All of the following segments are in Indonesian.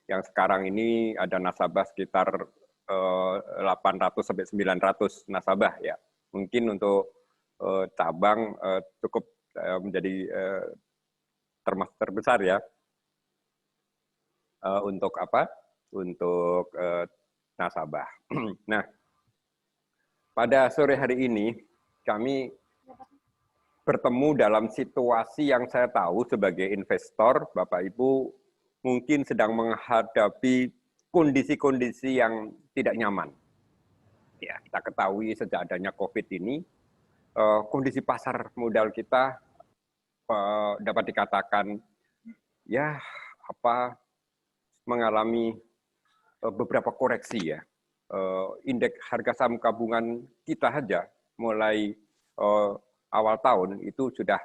Yang sekarang ini ada nasabah sekitar 800 sampai 900 nasabah ya. Mungkin untuk cabang cukup menjadi termasuk terbesar ya. Untuk apa? Untuk nasabah. Nah, pada sore hari ini kami bertemu dalam situasi yang saya tahu sebagai investor, Bapak Ibu mungkin sedang menghadapi kondisi-kondisi yang tidak nyaman. Ya, kita ketahui sejak adanya COVID ini, kondisi pasar modal kita dapat dikatakan ya mengalami beberapa koreksi ya. Indeks harga saham gabungan kita saja mulai awal tahun itu sudah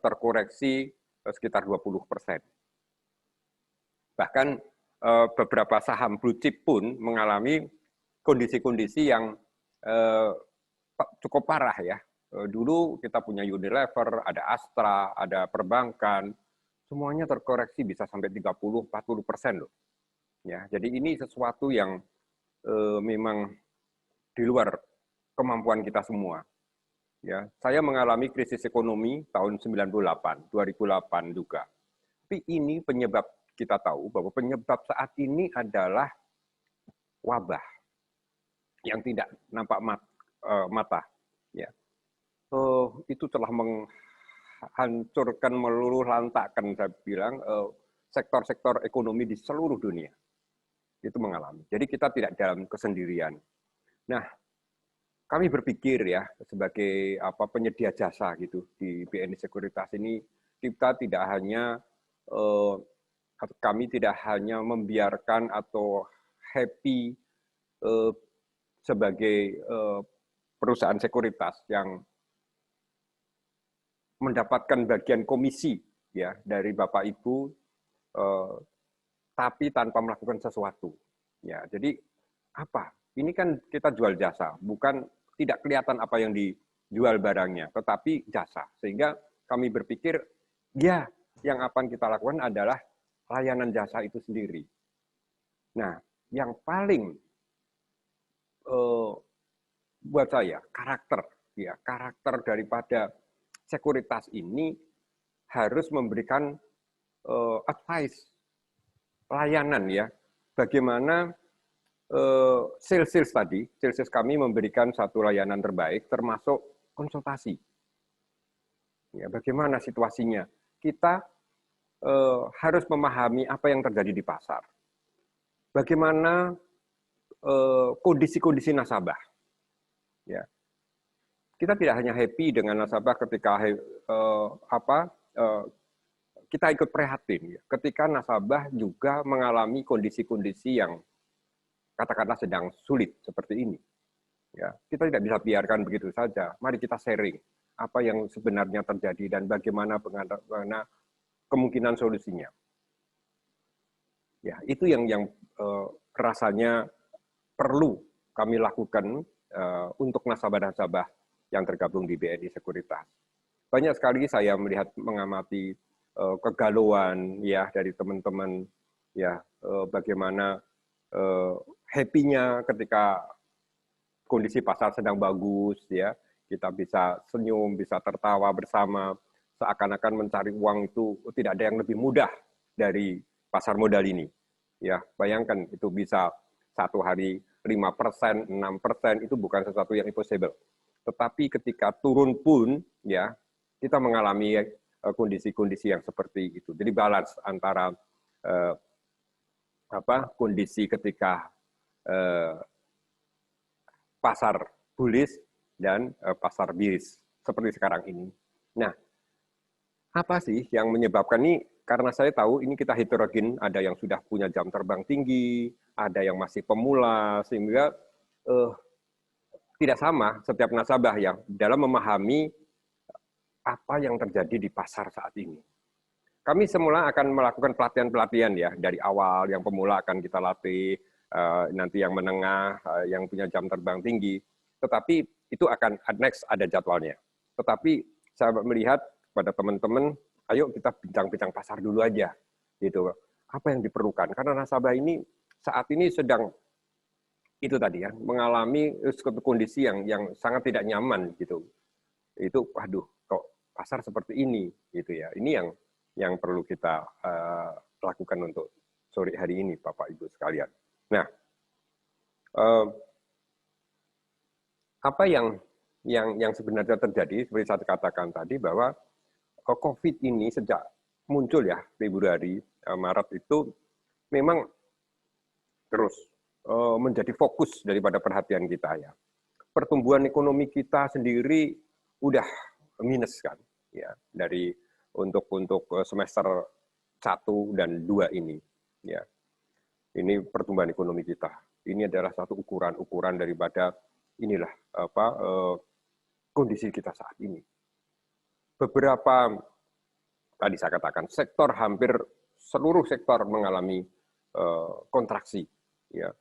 terkoreksi sekitar 20%. Bahkan beberapa saham blue chip pun mengalami kondisi-kondisi yang cukup parah ya. Dulu kita punya Unilever, ada Astra, ada perbankan, semuanya terkoreksi bisa sampai 30-40% loh. Ya, jadi ini sesuatu yang memang di luar kemampuan kita semua. Ya, saya mengalami krisis ekonomi tahun 98, 2008 juga. Tapi ini penyebab, kita tahu bahwa penyebab saat ini adalah wabah yang tidak nampak mata. Ya. Itu telah menghancurkan, meluluh lantakkan, saya bilang, sektor-sektor ekonomi di seluruh dunia. Itu mengalami. Jadi kita tidak dalam kesendirian. Nah, kami berpikir ya sebagai penyedia jasa gitu di BNI Sekuritas ini, kita tidak hanya kami tidak hanya membiarkan atau happy sebagai perusahaan sekuritas yang mendapatkan bagian komisi ya dari Bapak Ibu, tapi tanpa melakukan sesuatu. Ya, jadi apa? Ini kan kita jual jasa, bukan tidak kelihatan apa yang dijual barangnya, tetapi jasa. Sehingga kami berpikir, ya, yang akan kita lakukan adalah layanan jasa itu sendiri. Nah, yang paling buat saya karakter daripada sekuritas ini harus memberikan advice, layanan ya, bagaimana sales kami memberikan satu layanan terbaik termasuk konsultasi. Ya, bagaimana situasinya? Kita harus memahami apa yang terjadi di pasar. Bagaimana kondisi-kondisi nasabah. Ya. Kita tidak hanya happy dengan nasabah ketika kita ikut prihatin ya, ketika nasabah juga mengalami kondisi-kondisi yang katakanlah sedang sulit seperti ini. Ya, kita tidak bisa biarkan begitu saja. Mari kita sharing apa yang sebenarnya terjadi dan bagaimana kemungkinan solusinya. Ya, itu yang rasanya perlu kami lakukan untuk nasabah-nasabah yang tergabung di BNI Sekuritas. Banyak sekali saya mengamati kegalauan ya dari teman-teman ya, bagaimana happy-nya ketika kondisi pasar sedang bagus ya, kita bisa senyum, bisa tertawa bersama, seakan-akan mencari uang itu tidak ada yang lebih mudah dari pasar modal ini. Ya, bayangkan itu bisa satu hari 5%, 6%, itu bukan sesuatu yang impossible. Tetapi ketika turun pun ya, kita mengalami kondisi-kondisi yang seperti itu. Jadi balance antara kondisi ketika pasar bullish dan pasar bearish seperti sekarang ini. Nah, apa sih yang menyebabkan ini? Karena saya tahu ini kita heterogen, ada yang sudah punya jam terbang tinggi, ada yang masih pemula, sehingga tidak sama setiap nasabah yang dalam memahami apa yang terjadi di pasar saat ini. Kami semula akan melakukan pelatihan-pelatihan ya, dari awal yang pemula akan kita latih, nanti yang menengah, yang punya jam terbang tinggi, tetapi itu akan next ada jadwalnya. Tetapi saya melihat pada teman-teman, ayo kita bincang-bincang pasar dulu aja, gitu. apa yang diperlukan. Karena nasabah ini saat ini sedang itu tadi ya, mengalami suatu kondisi yang sangat tidak nyaman gitu. Itu waduh kok pasar seperti ini gitu ya. Ini yang perlu kita lakukan untuk sore hari ini Bapak Ibu sekalian. Nah, apa yang sebenarnya terjadi seperti saya katakan tadi bahwa COVID ini sejak muncul ya Februari Maret itu memang terus menjadi fokus daripada perhatian kita ya. Pertumbuhan ekonomi kita sendiri udah minus kan ya dari untuk semester 1 dan 2 ini ya. Ini pertumbuhan ekonomi kita. Ini adalah satu ukuran daripada inilah kondisi kita saat ini. Beberapa tadi saya katakan sektor hampir seluruh sektor mengalami kontraksi ya.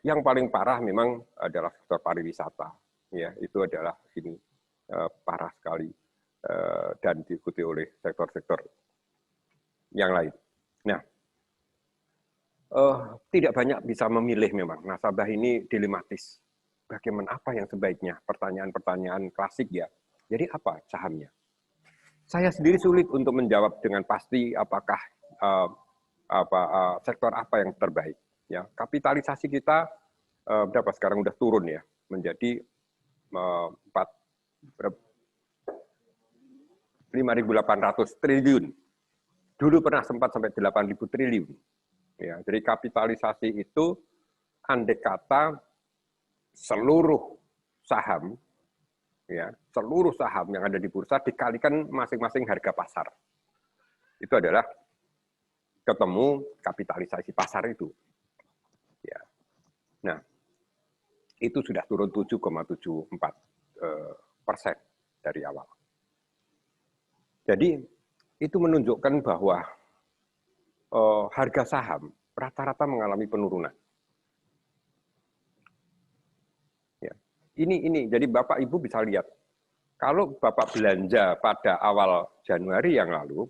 Yang paling parah memang adalah sektor pariwisata ya, itu adalah ini parah sekali dan diikuti oleh sektor-sektor yang lain. Nah, tidak banyak bisa memilih memang. Nasabah ini dilematis. Bagaimana apa yang sebaiknya? Pertanyaan-pertanyaan klasik ya. Jadi apa sahamnya? Saya sendiri sulit untuk menjawab dengan pasti apakah sektor apa yang terbaik. Ya, kapitalisasi kita berapa sekarang udah turun ya menjadi 5.800 triliun. Dulu pernah sempat sampai 8.000 triliun. Ya, jadi kapitalisasi itu andai kata seluruh saham yang ada di bursa dikalikan masing-masing harga pasar. Itu adalah ketemu kapitalisasi pasar itu. Ya. Nah, itu sudah turun 7,74% dari awal. Jadi itu menunjukkan bahwa harga saham rata-rata mengalami penurunan. Ya. Ini jadi Bapak Ibu bisa lihat, kalau Bapak belanja pada awal Januari yang lalu,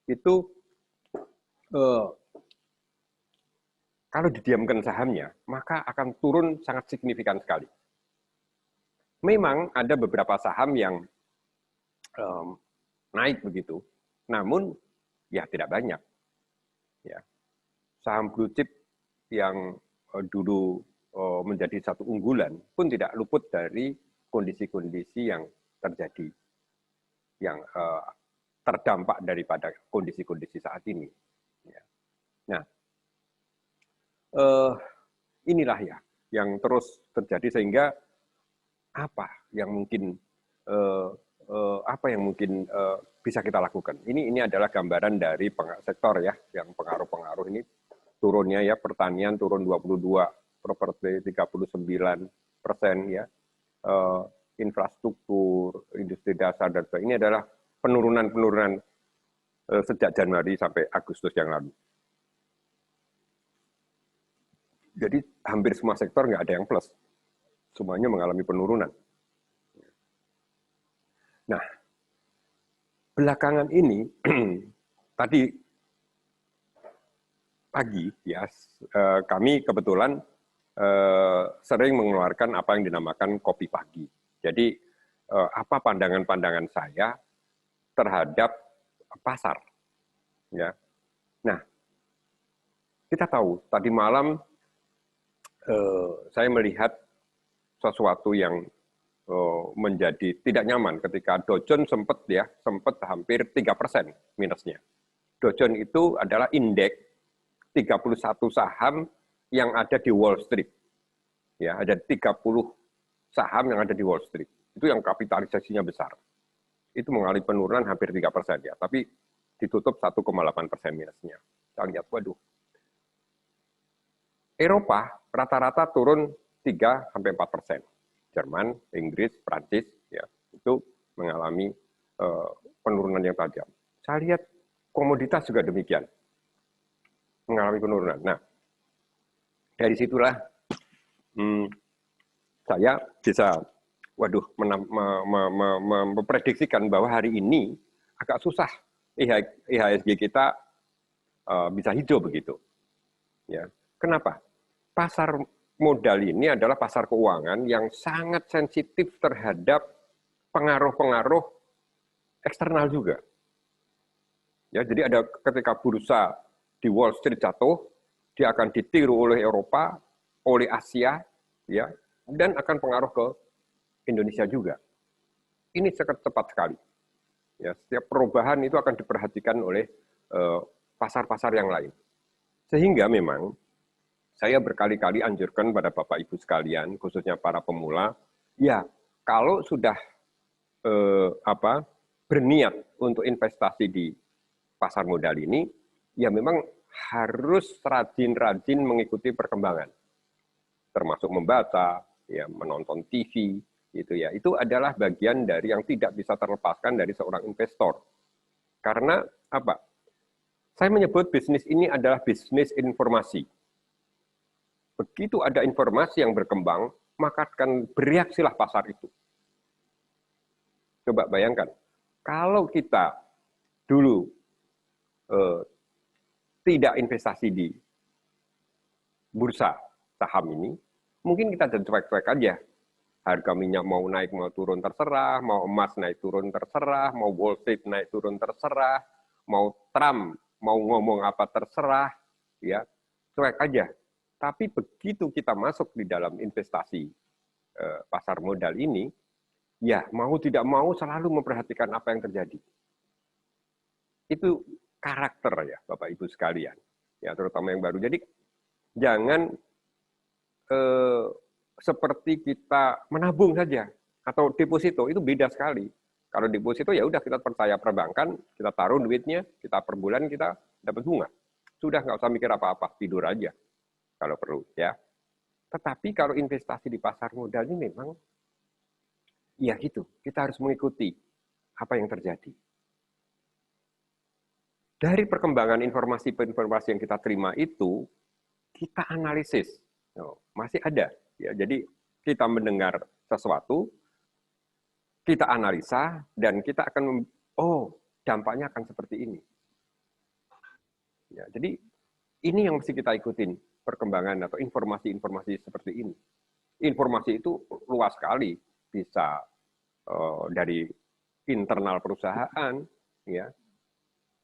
itu kalau didiamkan sahamnya, maka akan turun sangat signifikan sekali. Memang ada beberapa saham yang naik begitu, namun ya tidak banyak. Ya. Saham blue chip yang dulu menjadi satu unggulan pun tidak luput dari kondisi-kondisi yang terjadi, yang terdampak daripada kondisi-kondisi saat ini. Ya. Nah, inilah ya yang terus terjadi sehingga apa yang mungkin bisa kita lakukan. Ini adalah gambaran dari sektor ya yang pengaruh-pengaruh ini turunnya ya, pertanian turun 22, properti 39% ya, infrastruktur, industri dasar dan sebagainya. Ini adalah penurunan sejak Januari sampai Agustus yang lalu. Jadi hampir semua sektor nggak ada yang plus, semuanya mengalami penurunan. Nah, belakangan ini tadi pagi ya kami kebetulan sering mengeluarkan apa yang dinamakan kopi pagi. Jadi apa pandangan-pandangan saya terhadap pasar, ya. Nah, kita tahu tadi malam saya melihat sesuatu yang menjadi tidak nyaman ketika Dow Jones sempat hampir 3% minusnya. Dow Jones itu adalah indeks 31 saham yang ada di Wall Street. Ya, ada 30 saham yang ada di Wall Street. Itu yang kapitalisasinya besar. Itu mengalami penurunan hampir 3% ya, tapi ditutup 1,8% minusnya. Kita lihat, waduh. Eropa rata-rata turun 3-4%. Jerman, Inggris, Prancis ya, itu mengalami penurunan yang tajam. Saya lihat komoditas juga demikian. Mengalami penurunan. Nah, dari situlah saya bisa memprediksikan bahwa hari ini agak susah IHSG kita bisa hijau begitu. Ya, kenapa? Pasar modal ini adalah pasar keuangan yang sangat sensitif terhadap pengaruh-pengaruh eksternal juga. Ya, jadi ada ketika bursa di Wall Street jatuh, dia akan ditiru oleh Eropa, oleh Asia, ya, dan akan pengaruh ke Indonesia juga. Ini sangat cepat sekali. Ya, setiap perubahan itu akan diperhatikan oleh pasar-pasar yang lain. Sehingga memang saya berkali-kali anjurkan pada Bapak Ibu sekalian, khususnya para pemula, ya kalau sudah berniat untuk investasi di pasar modal ini, ya memang harus rajin-rajin mengikuti perkembangan, termasuk membaca, ya menonton TV, gitu ya. Itu adalah bagian dari yang tidak bisa terlepaskan dari seorang investor. Karena apa? Saya menyebut bisnis ini adalah bisnis informasi. Begitu ada informasi yang berkembang, maka akan bereaksilah pasar itu. Coba bayangkan, kalau kita dulu tidak investasi di bursa saham ini, mungkin kita jadi cuek-cuek aja. Harga minyak mau naik, mau turun terserah, mau emas naik turun terserah, mau Wall Street naik turun terserah, mau Trump mau ngomong apa terserah, ya cuek aja. Tapi begitu kita masuk di dalam investasi pasar modal ini, ya mau tidak mau selalu memperhatikan apa yang terjadi. Itu karakter ya Bapak Ibu sekalian, ya terutama yang baru. Jadi jangan seperti kita menabung saja atau deposito, itu beda sekali. Kalau deposito ya udah kita percaya perbankan, kita taruh duitnya, kita per bulan kita dapat bunga. Sudah nggak usah mikir apa-apa, tidur aja kalau perlu ya. Tetapi kalau investasi di pasar modal ini memang ya gitu, kita harus mengikuti apa yang terjadi. Dari perkembangan informasi-informasi yang kita terima itu, kita analisis. Masih ada. Ya, jadi kita mendengar sesuatu, kita analisa, dan kita akan, oh dampaknya akan seperti ini. Ya, jadi ini yang mesti kita ikutin, perkembangan atau informasi-informasi seperti ini. Informasi itu luas sekali, bisa dari internal perusahaan, ya,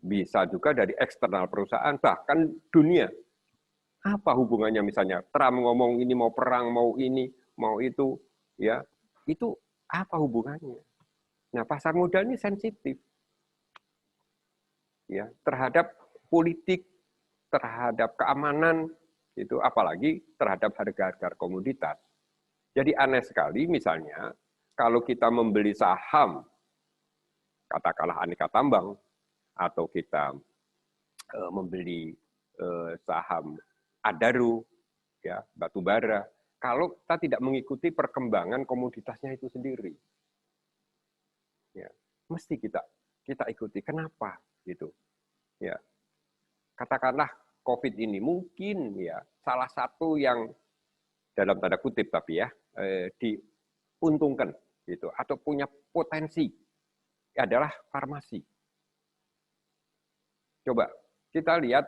bisa juga dari eksternal perusahaan, bahkan dunia. Apa hubungannya misalnya Trump ngomong ini mau perang, mau ini, mau itu, ya itu apa hubungannya? Nah, pasar modal ini sensitif, ya terhadap politik, terhadap keamanan, itu apalagi terhadap harga-harga komoditas. Jadi aneh sekali misalnya kalau kita membeli saham, katakanlah Aneka Tambang, atau kita membeli saham Adaro, ya batu bara, kalau kita tidak mengikuti perkembangan komoditasnya itu sendiri, ya mesti kita ikuti. Kenapa gitu? Ya katakanlah COVID ini mungkin ya salah satu yang dalam tanda kutip tapi ya diuntungkan gitu atau punya potensi adalah farmasi. Coba kita lihat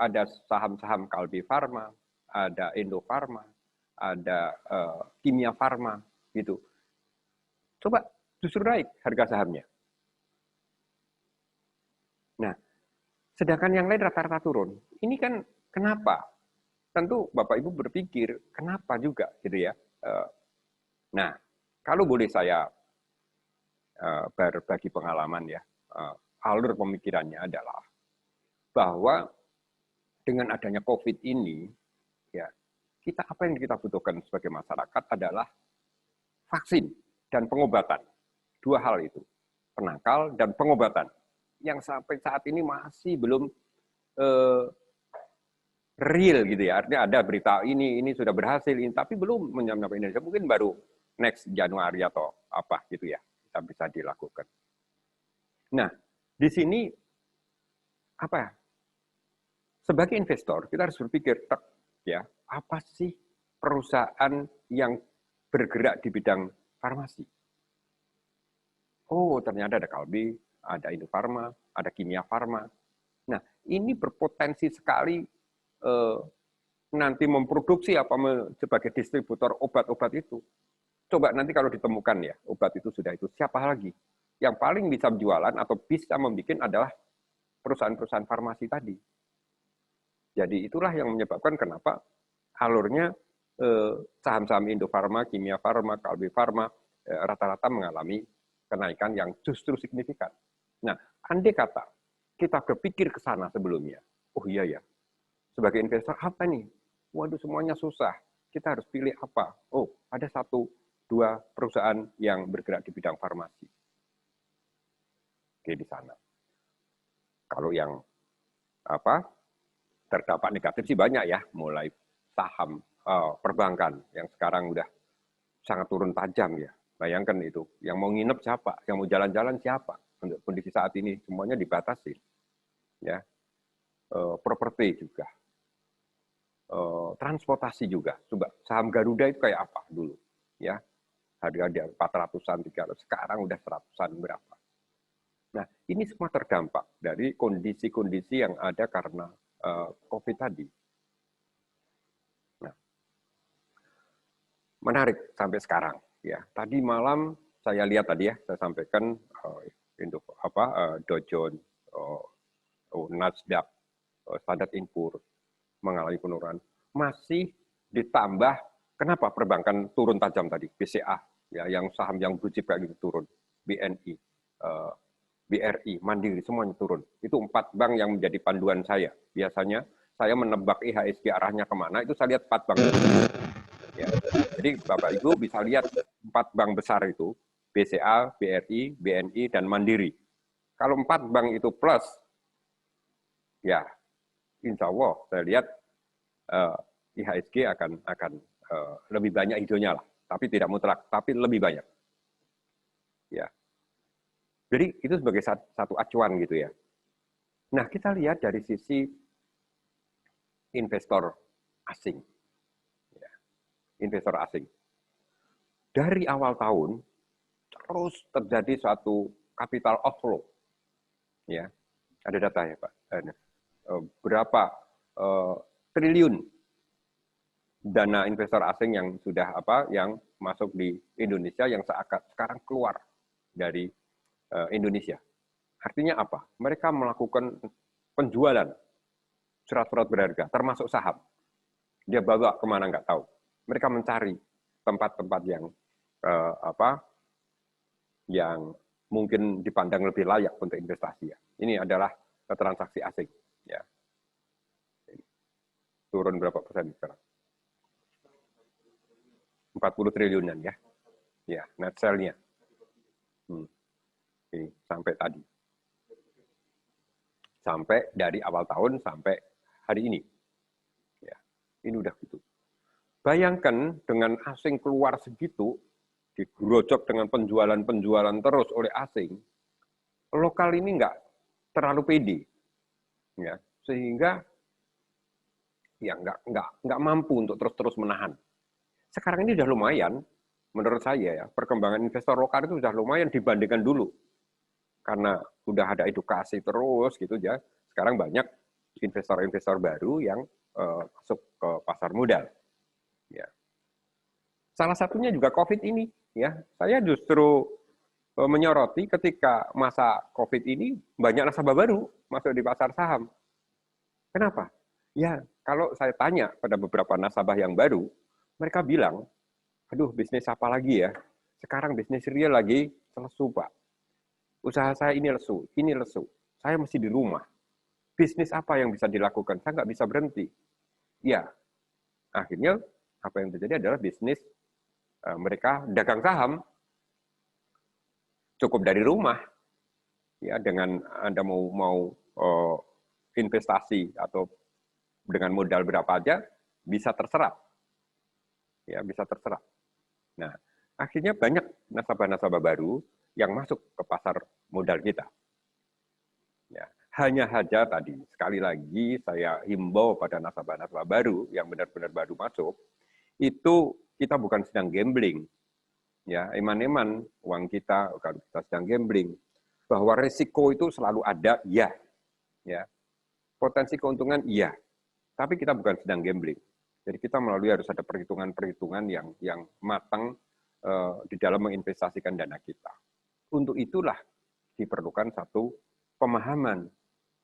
ada saham-saham Kalbe Farma, ada Indofarma, ada Kimia Farma gitu. Coba justru naik harga sahamnya. Nah, sedangkan yang lain rata-rata turun. Ini kan kenapa? Tentu Bapak Ibu berpikir kenapa juga gitu ya. Nah, kalau boleh saya berbagi pengalaman ya, alur pemikirannya adalah bahwa dengan adanya COVID ini, ya kita apa yang kita butuhkan sebagai masyarakat adalah vaksin dan pengobatan. Dua hal itu, penangkal dan pengobatan, yang sampai saat ini masih belum real gitu ya. Artinya ada berita ini sudah berhasil, tapi belum menyampai Indonesia. Mungkin baru next Januari atau apa gitu ya, kita bisa dilakukan. Nah, di sini apa ya? Sebagai investor, kita harus berpikir, ya, apa sih perusahaan yang bergerak di bidang farmasi? Oh, ternyata ada Kalbe, ada Indofarma, ada Kimia Farma. Nah, ini berpotensi sekali nanti memproduksi sebagai distributor obat-obat itu. Coba nanti kalau ditemukan ya obat itu sudah itu, siapa lagi? Yang paling bisa jualan atau bisa membuat adalah perusahaan-perusahaan farmasi tadi. Jadi itulah yang menyebabkan kenapa alurnya saham-saham Indofarma, Kimia Farma, Kalbe Farma rata-rata mengalami kenaikan yang justru signifikan. Nah, andai kata kita berpikir ke sana sebelumnya, oh iya ya, sebagai investor apa nih? Waduh, semuanya susah. Kita harus pilih apa? Oh, ada 1-2 perusahaan yang bergerak di bidang farmasi. Oke, di sana. Kalau yang terdampak negatif sih banyak ya, mulai saham perbankan yang sekarang udah sangat turun tajam ya. Bayangkan itu, yang mau nginep siapa, yang mau jalan-jalan siapa. Untuk kondisi saat ini semuanya dibatasi. Ya, properti juga. Transportasi juga. Coba saham Garuda itu kayak apa dulu, ya harga di 400-an, 300, sekarang udah 100-an berapa. Nah, ini semua terdampak dari kondisi-kondisi yang ada karena COVID tadi. Nah, menarik sampai sekarang. Ya, tadi malam saya lihat tadi ya, saya sampaikan Dow Jones, Nasdaq, Standard & Poor's mengalami penurunan, masih ditambah kenapa perbankan turun tajam tadi, BCA, ya, yang saham yang blue chip kayak gitu turun, BNI, BRI, Mandiri, semuanya turun. Itu 4 bank yang menjadi panduan saya. Biasanya saya menebak IHSG arahnya kemana, itu saya lihat 4 bank. Ya. Jadi Bapak Ibu bisa lihat 4 bank besar itu, BCA, BRI, BNI, dan Mandiri. Kalau 4 bank itu plus, ya insya Allah saya lihat IHSG akan lebih banyak hijaunya lah, tapi tidak mutlak, tapi lebih banyak. Ya, jadi itu sebagai satu acuan gitu ya. Nah, kita lihat dari sisi investor asing. Ya, investor asing. Dari awal tahun terus terjadi suatu capital outflow. Ya, ada data ya Pak. Berapa triliun dana investor asing yang sudah yang masuk di Indonesia yang sekarang keluar dari Indonesia. Artinya apa? Mereka melakukan penjualan surat-surat berharga, termasuk saham. Dia bawa kemana nggak tahu. Mereka mencari tempat-tempat yang yang mungkin dipandang lebih layak untuk investasi. Ya. Ini adalah transaksi asing. Ya. Turun berapa persen sekarang? 40 triliunan ya. Ya, net sell-nya. Ini sampai tadi. Sampai dari awal tahun sampai hari ini. Ya, ini udah gitu. Bayangkan dengan asing keluar segitu, digerojok dengan penjualan-penjualan terus oleh asing, lokal ini nggak terlalu pede. Ya, sehingga ya nggak mampu untuk terus menahan. Sekarang ini sudah lumayan, menurut saya ya, perkembangan investor lokal itu sudah lumayan dibandingkan dulu. Karena sudah ada edukasi terus gitu ya. Sekarang banyak investor-investor baru yang masuk ke pasar modal. Ya. Salah satunya juga COVID ini ya. Saya justru menyoroti ketika masa COVID ini banyak nasabah baru masuk di pasar saham. Kenapa? Ya, kalau saya tanya pada beberapa nasabah yang baru, mereka bilang, aduh bisnis apa lagi ya? Sekarang bisnis real lagi lesu Pak. Usaha saya ini lesu. Saya mesti di rumah. Bisnis apa yang bisa dilakukan? Saya nggak bisa berhenti. Ya, akhirnya apa yang terjadi adalah bisnis mereka dagang saham cukup dari rumah. Ya, dengan Anda mau investasi atau dengan modal berapa aja bisa terserap. Ya, bisa terserap. Nah, akhirnya banyak nasabah-nasabah baru yang masuk ke pasar modal kita. Ya, hanya saja tadi, sekali lagi saya himbau pada nasabah-nasabah baru yang benar-benar baru masuk, itu kita bukan sedang gambling. Ya, eman-eman uang kita, kalau kita sedang gambling. Bahwa risiko itu selalu ada, ya. Ya. Potensi keuntungan iya, tapi kita bukan sedang gambling. Jadi kita melalui harus ada perhitungan-perhitungan yang matang di dalam menginvestasikan dana kita. Untuk itulah diperlukan satu pemahaman.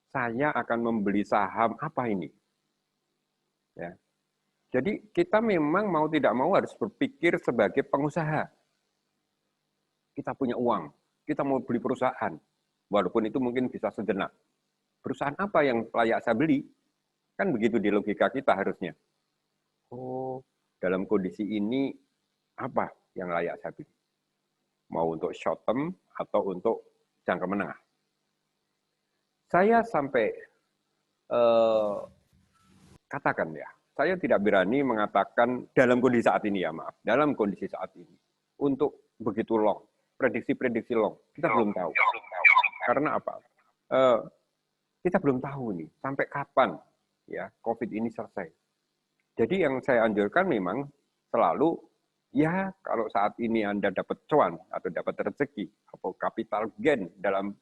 Saya akan membeli saham apa ini? Ya. Jadi kita memang mau tidak mau harus berpikir sebagai pengusaha. Kita punya uang, kita mau beli perusahaan, walaupun itu mungkin bisa sejenak. Perusahaan apa yang layak saya beli? Kan begitu di logika kita harusnya. Oh, dalam kondisi ini apa yang layak saya beli? Mau untuk short term atau untuk jangka menengah? Saya sampai katakan ya, saya tidak berani mengatakan dalam kondisi saat ini ya, maaf, dalam kondisi saat ini untuk begitu long, prediksi long, kita belum tahu. Karena apa? Kita belum tahu nih sampai kapan ya COVID ini selesai. Jadi yang saya anjurkan memang selalu ya kalau saat ini Anda dapat cuan atau dapat rezeki atau capital gain dalam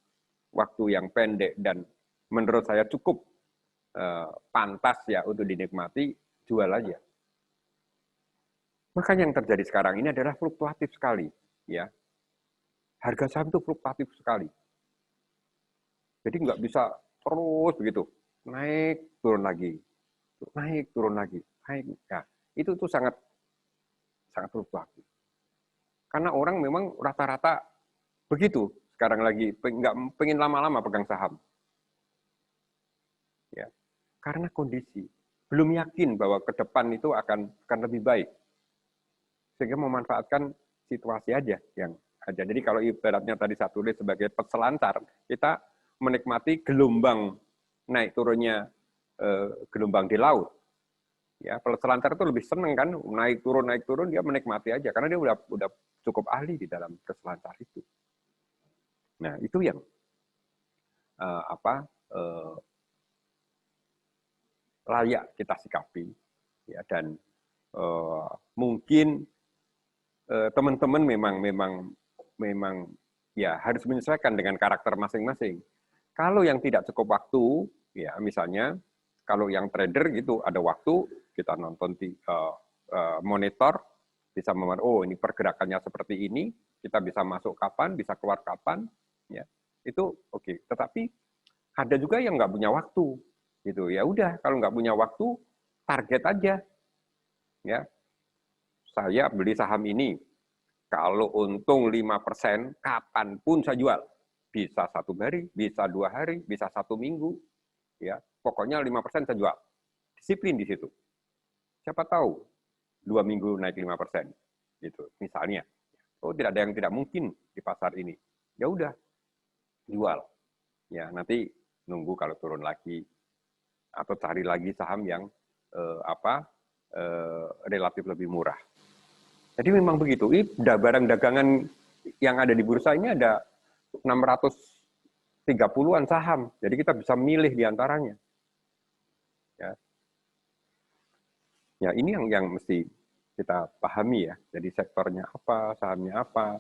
waktu yang pendek dan menurut saya cukup pantas ya untuk dinikmati, jual aja. Makanya yang terjadi sekarang ini adalah fluktuatif sekali, ya. Harga saham itu fluktuatif sekali. Jadi nggak bisa terus begitu, naik turun lagi, naik turun lagi, naik. Ya, itu tuh sangat fluktuatif. Karena orang memang rata-rata begitu sekarang lagi, nggak pengen lama-lama pegang saham. Ya, karena kondisi belum yakin bahwa ke depan itu akan lebih baik, sehingga memanfaatkan situasi aja yang ada. Jadi kalau ibaratnya tadi saya tulis sebagai peselancar, kita menikmati gelombang naik turunnya gelombang di laut. Ya, peselancar itu lebih seneng kan naik turun dia menikmati aja karena dia udah cukup ahli di dalam peselancar itu. Nah itu yang layak kita sikapi ya, dan mungkin teman-teman memang ya harus menyesuaikan dengan karakter masing-masing. Kalau yang tidak cukup waktu ya misalnya kalau yang trader gitu ada waktu kita nonton di monitor bisa oh ini pergerakannya seperti ini, kita bisa masuk kapan, bisa keluar kapan ya. Itu oke. Tetapi ada juga yang nggak punya waktu gitu. Ya udah, kalau nggak punya waktu, target aja. Ya, saya beli saham ini, kalau untung 5%, kapanpun saya jual. Bisa 1 hari, bisa 2 hari, bisa 1 minggu. Ya, pokoknya 5% saya jual. Disiplin di situ. Siapa tahu 2 minggu naik 5%. Gitu, misalnya. Oh, tidak ada yang tidak mungkin di pasar ini. Ya udah, jual. Ya, nanti nunggu kalau turun lagi atau cari lagi saham yang relatif lebih murah. Jadi memang begitu. Ini barang dagangan yang ada di bursa ini ada 630-an saham. Jadi kita bisa milih di antaranya. Ya. Ya, ini yang mesti kita pahami ya. Jadi sektornya apa, sahamnya apa.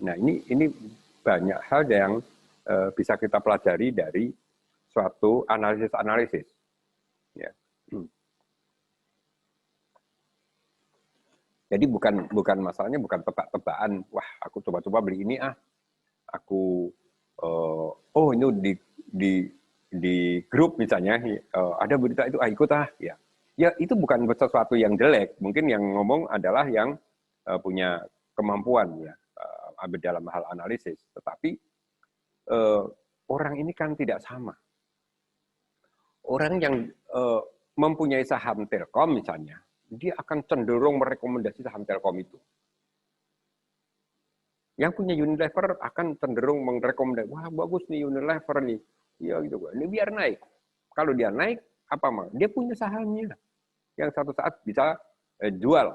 Nah, ini banyak hal yang bisa kita pelajari dari suatu analisis. Ya. Jadi bukan masalahnya bukan tebak-tebakan. Wah, aku coba-coba beli ini aku ini di grup misalnya ada berita itu ikut ya. Ya itu bukan sesuatu yang jelek. Mungkin yang ngomong adalah yang punya kemampuan ya dalam hal analisis. Tetapi orang ini kan tidak sama. Orang yang mempunyai saham Telkom misalnya, dia akan cenderung merekomendasi saham Telkom itu. Yang punya Unilever akan cenderung merekomendasi, wah bagus nih Unilever nih, ya gitu. Ini biar naik. Kalau dia naik, apa mah? Dia punya sahamnya, yang satu saat bisa jual,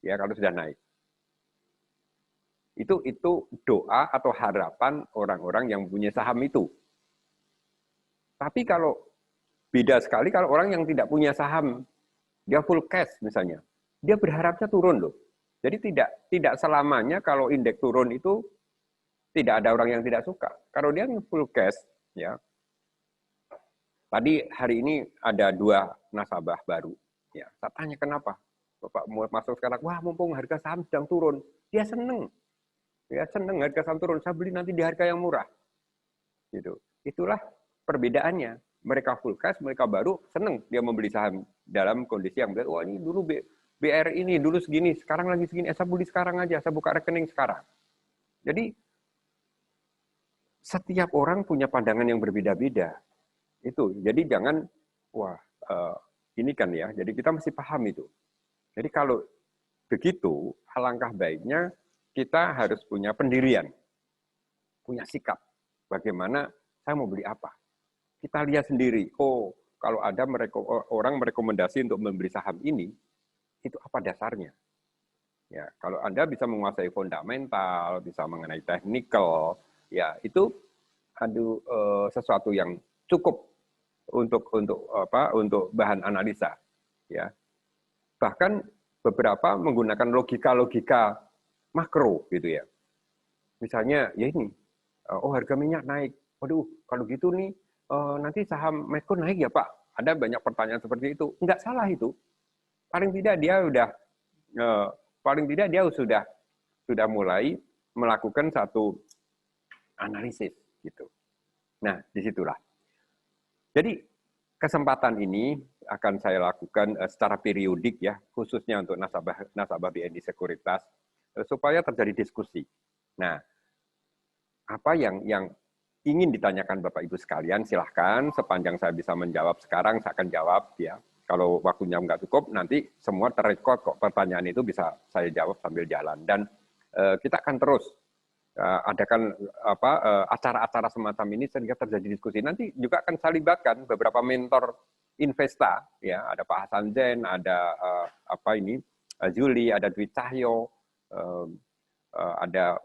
ya kalau sudah naik. Itu doa atau harapan orang-orang yang punya saham itu. Tapi kalau beda sekali kalau orang yang tidak punya saham, dia full cash misalnya, dia berharapnya turun loh. Jadi tidak selamanya kalau indeks turun itu tidak ada orang yang tidak suka. Kalau dia full cash, ya Tadi hari ini ada 2 nasabah baru. Ya, saya tanya kenapa? Bapak mau masuk sekarang, wah mumpung harga saham sedang turun. Dia seneng. Ya, seneng harga saham turun. Saya beli nanti di harga yang murah. Gitu. Itulah perbedaannya. Mereka full cash, mereka baru seneng dia membeli saham dalam kondisi yang bilang, wah ini dulu BR ini dulu segini, sekarang lagi segini, saya beli sekarang aja, saya buka rekening sekarang. Jadi setiap orang punya pandangan yang berbeda-beda. Itu. Jadi jangan wah ini kan ya. Jadi kita mesti paham itu. Jadi kalau begitu, alangkah baiknya kita harus punya pendirian, punya sikap. Bagaimana saya mau beli apa? Kita lihat sendiri. Oh, kalau ada orang merekomendasi untuk membeli saham ini, itu apa dasarnya? Ya, kalau Anda bisa menguasai fundamental, bisa mengenai technical, ya itu sesuatu yang cukup untuk bahan analisa, ya. Bahkan beberapa menggunakan logika makro gitu ya. Misalnya ya ini, oh harga minyak naik, waduh kalau gitu nih nanti saham Medco naik ya Pak. Ada banyak pertanyaan seperti itu. Enggak salah itu. Paling tidak dia sudah mulai melakukan satu analisis gitu. Nah, disitulah. Jadi kesempatan ini akan saya lakukan secara periodik ya, khususnya untuk nasabah BNI Sekuritas, supaya terjadi diskusi. Nah, apa yang ingin ditanyakan Bapak Ibu sekalian, silahkan sepanjang saya bisa menjawab sekarang, saya akan jawab ya. Kalau waktunya nggak cukup, nanti semua terrekod kok pertanyaan itu bisa saya jawab sambil jalan. Dan kita akan terus adakan acara-acara semacam ini sehingga terjadi diskusi. Nanti juga akan saya libatkan beberapa mentor investa, ya ada Pak Hasan Zain, ada Juli, ada Dwi Cahyo, ada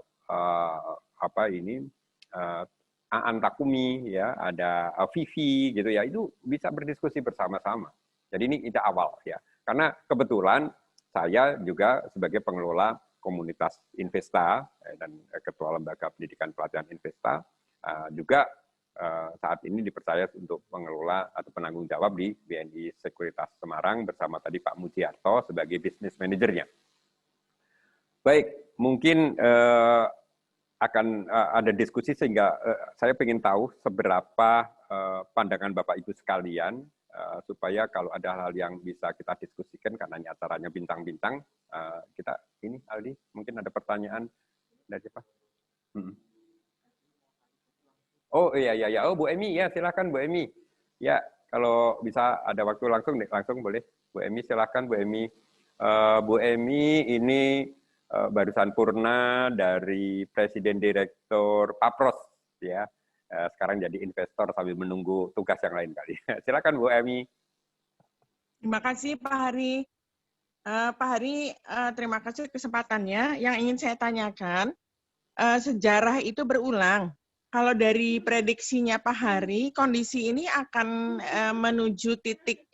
Aan Takumi, ya ada Vivi, gitu ya. Itu bisa berdiskusi bersama-sama. Jadi ini ide awal ya. Karena kebetulan saya juga sebagai pengelola komunitas Investa dan Ketua Lembaga Pendidikan Pelatihan Investa juga saat ini dipercaya untuk mengelola atau penanggung jawab di BNI Sekuritas Semarang bersama tadi Pak Mujiarto sebagai business manajernya. Baik, mungkin akan ada diskusi sehingga saya ingin tahu seberapa pandangan Bapak Ibu sekalian supaya kalau ada hal yang bisa kita diskusikan karena ini acaranya bintang-bintang, kita ini Aldi mungkin ada pertanyaan dari siapa? Oh iya, oh Bu Emi ya, silakan Bu Emi. Ya, kalau bisa ada waktu langsung boleh. Bu Emi silakan Bu Emi. Bu Emi ini barusan purna dari Presiden Direktur Papros ya. Sekarang jadi investor sambil menunggu tugas yang lain kali. Silakan Bu Emi. Terima kasih Pak Hari. Pak Hari, terima kasih kesempatannya. Yang ingin saya tanyakan, sejarah itu berulang. Kalau dari prediksinya Pak Hari, kondisi ini akan menuju titik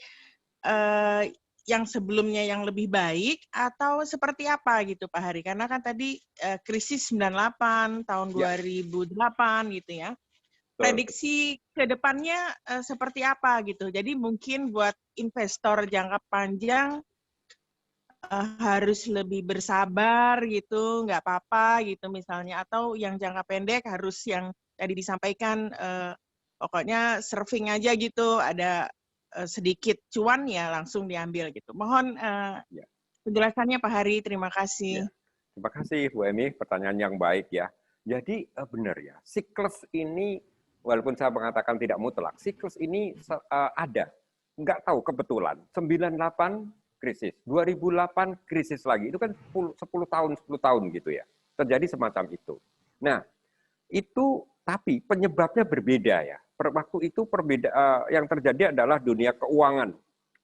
yang sebelumnya yang lebih baik atau seperti apa gitu Pak Hari? Karena kan tadi krisis 98, tahun 2008 gitu ya. Prediksi ke depannya seperti apa gitu. Jadi mungkin buat investor jangka panjang harus lebih bersabar gitu, nggak apa-apa gitu misalnya. Atau yang jangka pendek harus yang tadi disampaikan pokoknya surfing aja gitu, ada sedikit cuan ya langsung diambil gitu. Mohon penjelasannya Pak Hari, terima kasih. Ya. Terima kasih Bu Emi, pertanyaan yang baik ya. Jadi benar ya, siklus ini walaupun saya mengatakan tidak mutlak, siklus ini ada. Nggak tahu kebetulan, 98 krisis, 2008 krisis lagi, itu kan 10 tahun gitu ya. Terjadi semacam itu. Nah, itu tapi penyebabnya berbeda ya. Waktu itu yang terjadi adalah dunia keuangan.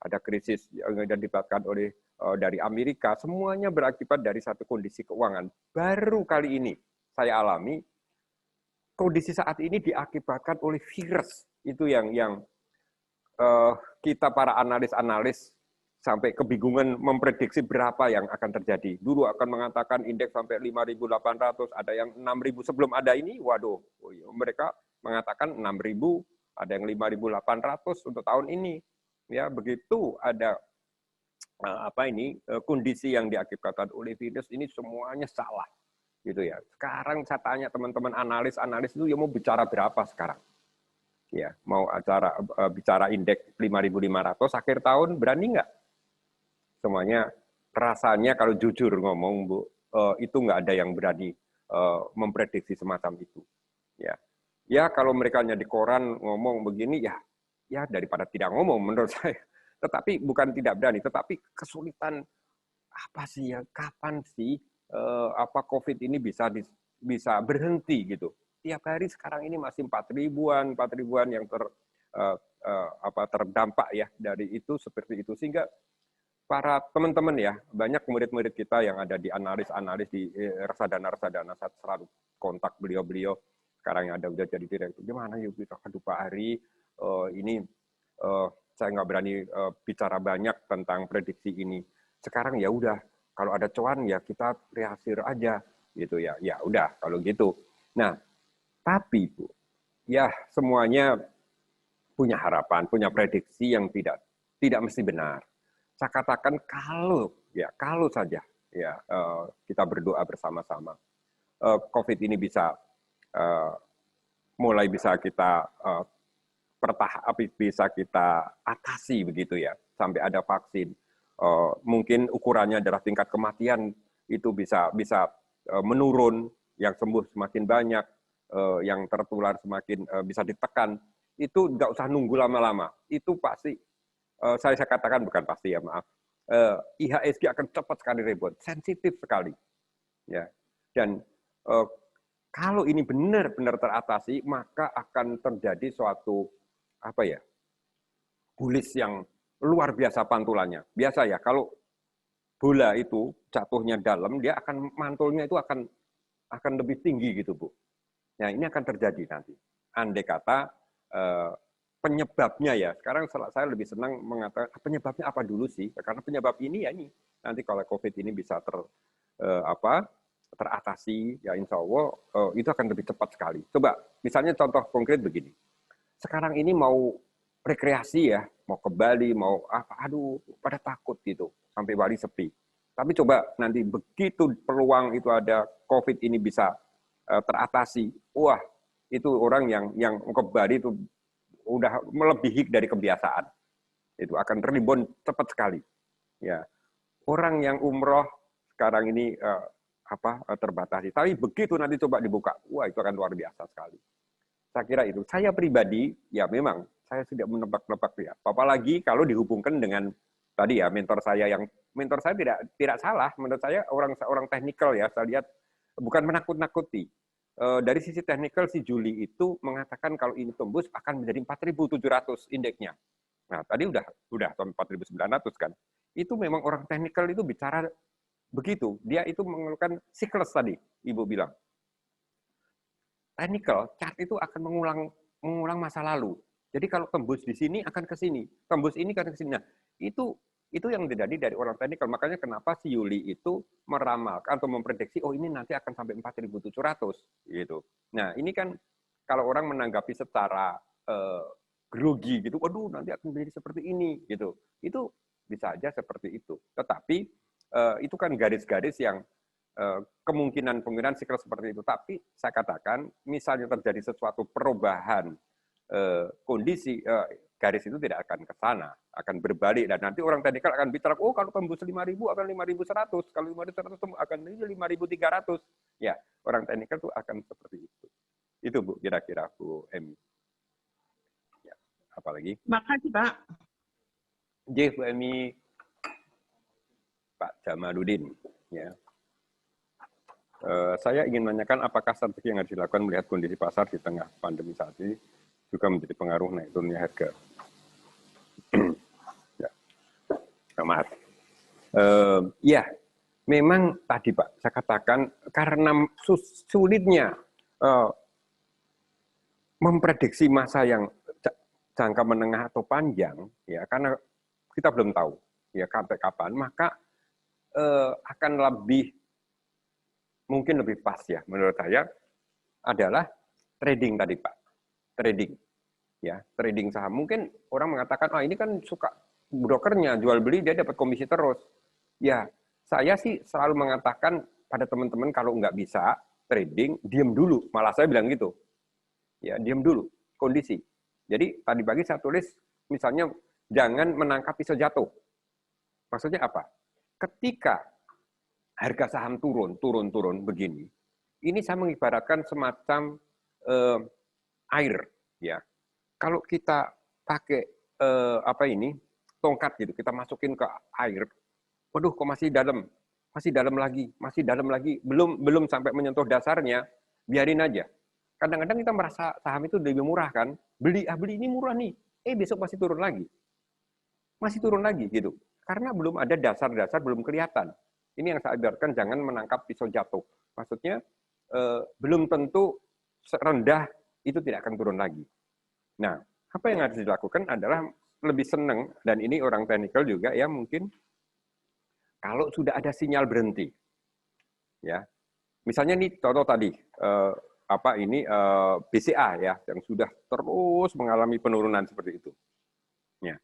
Ada krisis yang dibatkan oleh dari Amerika, semuanya berakibat dari satu kondisi keuangan. Baru kali ini saya alami kondisi saat ini diakibatkan oleh virus. Itu yang kita para analis sampai kebingungan memprediksi berapa yang akan terjadi. Dulu akan mengatakan indeks sampai 5.800, ada yang 6.000 sebelum ada ini, waduh, mereka mengatakan 6.000 ada yang 5.800 untuk tahun ini. Ya, begitu ada kondisi yang diakibatkan oleh virus ini semuanya salah gitu ya. Sekarang saya tanya teman-teman analis itu ya mau bicara berapa sekarang? Ya, mau bicara indeks 5.500 akhir tahun berani nggak? Semuanya rasanya kalau jujur ngomong Bu, itu nggak ada yang berani memprediksi semacam itu. Ya kalau mereka di koran ngomong begini ya daripada tidak ngomong menurut saya. Tetapi bukan tidak berani, tetapi kesulitan apa sih ya, kapan sih COVID ini bisa berhenti gitu. Tiap hari sekarang ini masih 4.000-an yang terdampak ya dari itu seperti itu, sehingga para teman-teman ya, banyak murid-murid kita yang ada di analis di reksadana, saya selalu kontak beliau-beliau sekarang yang ada udah jadi direktur. Gimana yuk kita, aduh Pak Hari, ini saya nggak berani bicara banyak tentang prediksi ini. Sekarang ya udah, kalau ada cuan ya kita reaksir aja gitu ya. Ya udah kalau gitu. Nah, tapi Bu, ya semuanya punya harapan, punya prediksi yang tidak mesti benar. Saya katakan kalau saja ya kita berdoa bersama-sama, COVID ini bisa mulai bisa kita bisa kita atasi begitu ya, sampai ada vaksin. Mungkin ukurannya adalah tingkat kematian itu bisa menurun, yang sembuh semakin banyak, yang tertular semakin bisa ditekan. Itu nggak usah nunggu lama-lama. Itu pasti, saya katakan bukan pasti ya, maaf. IHSG akan cepat sekali rebound, sensitif sekali. Ya. Dan kalau ini benar-benar teratasi, maka akan terjadi suatu bullish yang luar biasa pantulannya. Biasa ya, kalau bola itu jatuhnya dalam, dia akan mantulnya itu akan lebih tinggi gitu Bu. Nah ini akan terjadi nanti. Andai kata penyebabnya ya, sekarang saya lebih senang mengatakan penyebabnya apa dulu sih? Karena penyebab ini ya ini nanti kalau COVID ini bisa teratasi, ya insya Allah itu akan lebih cepat sekali. Coba misalnya contoh konkret begini. Sekarang ini mau rekreasi ya, mau ke Bali, mau aduh pada takut gitu, sampai Bali sepi. Tapi coba nanti begitu peluang itu ada, COVID ini bisa teratasi, wah itu orang yang ke Bali itu udah melebihi dari kebiasaan, itu akan rebound cepat sekali. Ya, orang yang umroh sekarang ini terbatasi, tapi begitu nanti coba dibuka, wah itu akan luar biasa sekali. Saya kira itu. Saya pribadi, ya memang saya sudah menebak-nebak ya. Apalagi kalau dihubungkan dengan tadi ya mentor saya tidak salah. Menurut saya orang teknikal ya. Saya lihat bukan menakut-nakuti. Dari sisi teknikal si Juli itu mengatakan kalau ini tembus akan menjadi 4.700 indeksnya. Nah tadi udah tahun 4.900 kan. Itu memang orang teknikal itu bicara begitu. Dia itu mengeluarkan siklus tadi, Ibu bilang. Technical chart itu akan mengulang masa lalu. Jadi kalau tembus di sini akan ke sini, tembus ini akan ke sini. Nah, itu yang terjadi dari orang technical. Makanya kenapa si Yuli itu meramalkan atau memprediksi ini nanti akan sampai 4.700 gitu. Nah, ini kan kalau orang menanggapi secara grogi gitu, waduh nanti akan menjadi seperti ini gitu. Itu bisa aja seperti itu. Tetapi itu kan garis-garis yang kemungkinan siklus seperti itu. Tapi saya katakan, misalnya terjadi sesuatu perubahan kondisi, garis itu tidak akan ke sana, akan berbalik. Dan nanti orang teknikal akan bicara, kalau tembus 5.000 akan 5.100, kalau 5.100 akan 5.300. Ya, orang teknikal itu akan seperti itu. Itu Bu, kira-kira Bu Emi. Ya, apalagi? Makasih Pak. Bu Emi, Pak Jamaludin. Ya. Saya ingin menanyakan apakah strategi yang harus dilakukan melihat kondisi pasar di tengah pandemi saat ini juga menjadi pengaruh naik turunnya harga. Ya, maaf. Ya, memang tadi Pak, saya katakan karena sulitnya memprediksi masa yang jangka menengah atau panjang, ya karena kita belum tahu ya sampai kapan, maka akan mungkin lebih pas ya menurut saya adalah trading tadi Pak. Trading. ya, trading saham. Mungkin orang mengatakan, ah ini kan suka brokernya jual beli dia dapat komisi terus. Ya, saya sih selalu mengatakan pada teman-teman kalau nggak bisa trading, diam dulu. Malah saya bilang gitu. Ya, diam dulu kondisi. Jadi tadi pagi saya tulis misalnya jangan menangkap pisau jatuh. Maksudnya apa? Ketika harga saham turun begini, ini saya mengibaratkan semacam air, ya. Kalau kita pakai tongkat gitu, kita masukin ke air, waduh kok masih dalam lagi, belum sampai menyentuh dasarnya, biarin aja. Kadang-kadang kita merasa saham itu lebih murah kan, beli ini murah nih, besok masih turun lagi gitu, karena belum ada dasar-dasar, belum kelihatan. Ini yang saya ajarkan, jangan menangkap pisau jatuh. Maksudnya belum tentu rendah itu tidak akan turun lagi. Nah, apa yang harus dilakukan adalah lebih senang, dan ini orang teknikal juga ya, mungkin kalau sudah ada sinyal berhenti. Ya. Misalnya nih contoh tadi BCA ya, yang sudah terus mengalami penurunan seperti itu. Ya.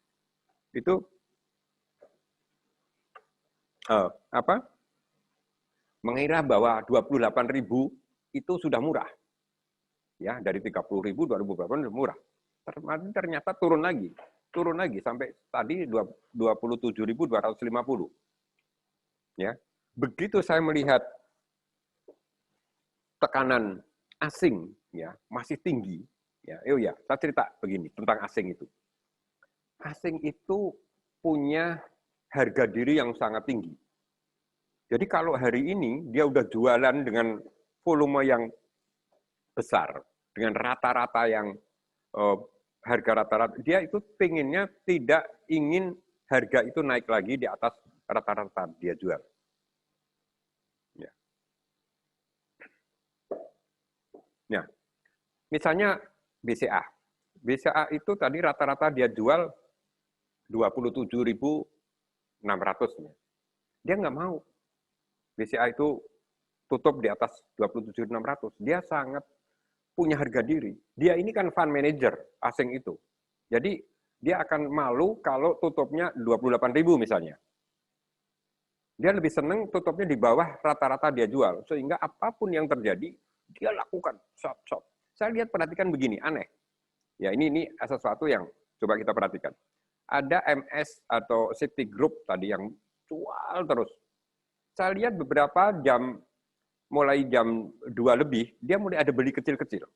Itu mengira bahwa 28.000 itu sudah murah. Ya, dari 30.000 2008 sudah murah. Ternyata turun lagi sampai tadi 27.250. Ya. Begitu saya melihat tekanan asing ya masih tinggi, ya. Saya cerita begini tentang asing itu. Asing itu punya harga diri yang sangat tinggi. Jadi kalau hari ini dia udah jualan dengan volume yang besar, dengan rata-rata yang harga rata-rata, dia itu pengennya tidak ingin harga itu naik lagi di atas rata-rata dia jual. Ya. Nah, misalnya BCA. BCA itu tadi rata-rata dia jual 27.600. Dia nggak mau BCA itu tutup di atas 27.600. Dia sangat punya harga diri. Dia ini kan fund manager asing itu. Jadi dia akan malu kalau tutupnya 28.000 misalnya. Dia lebih senang tutupnya di bawah rata-rata dia jual. Sehingga apapun yang terjadi, dia lakukan. Shop. Saya lihat, perhatikan begini, aneh. Ya, ini sesuatu yang coba kita perhatikan. Ada MS atau City Group tadi yang jual terus. Saya lihat beberapa jam, mulai jam 2 lebih, dia mulai ada beli kecil-kecil.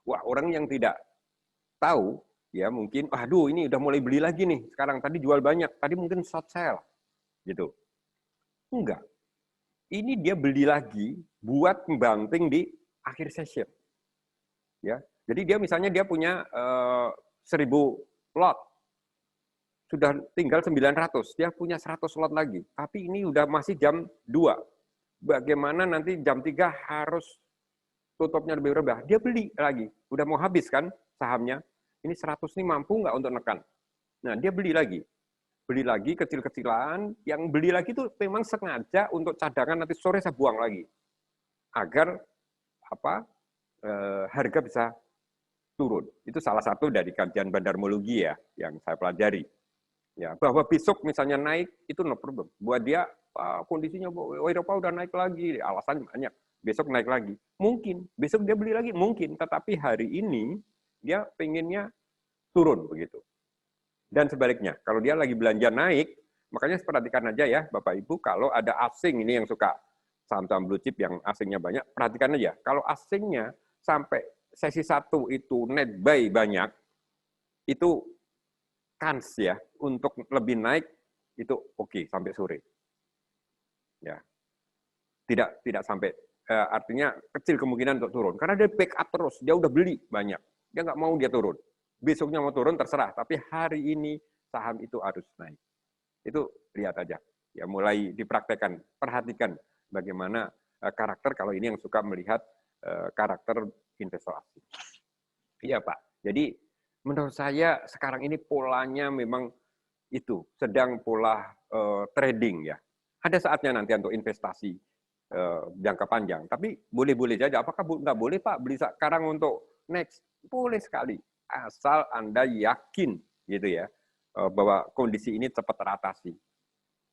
Wah, orang yang tidak tahu, ya mungkin, aduh ini udah mulai beli lagi nih, sekarang tadi jual banyak, tadi mungkin short sale, gitu. Enggak. Ini dia beli lagi buat membanting di akhir session. Ya, jadi dia misalnya dia punya 1.000 lot, sudah tinggal 900, dia punya 100 lot lagi, tapi ini udah masih jam 2. Bagaimana nanti jam 3 harus tutupnya lebih rendah, dia beli lagi. Udah mau habis kan sahamnya, ini 100 ini mampu nggak untuk nekan. Nah, dia beli lagi kecil-kecilan, yang beli lagi itu memang sengaja untuk cadangan, nanti sore saya buang lagi. Agar harga bisa turun. Itu salah satu dari kajian bandarmologi ya, yang saya pelajari. Ya, bahwa besok misalnya naik, itu no problem. Buat dia, kondisinya Eropa udah naik lagi, alasan banyak. Besok naik lagi. Mungkin. Besok dia beli lagi? Mungkin. Tetapi hari ini, dia pengennya turun begitu. Dan sebaliknya, kalau dia lagi belanja naik, makanya perhatikan aja ya, Bapak Ibu, kalau ada asing ini yang suka saham-saham blue chip yang asingnya banyak, perhatikan aja. Kalau asingnya sampai sesi 1 itu net buy banyak, itu kans ya untuk lebih naik itu oke sampai sore. Ya. Tidak sampai artinya kecil kemungkinan untuk turun karena dia backup terus, dia udah beli banyak. Dia nggak mau dia turun. Besoknya mau turun terserah, tapi hari ini saham itu harus naik. Itu lihat aja. Ya mulai dipraktekkan, perhatikan bagaimana karakter kalau ini yang suka melihat karakter investor asing. Iya, Pak. Jadi menurut saya sekarang ini polanya memang itu sedang pola trading ya. Ada saatnya nanti untuk investasi jangka panjang. Tapi boleh-boleh saja. Apakah nggak boleh Pak beli sekarang untuk next? Boleh sekali. asal Anda yakin gitu ya bahwa kondisi ini cepat teratasi.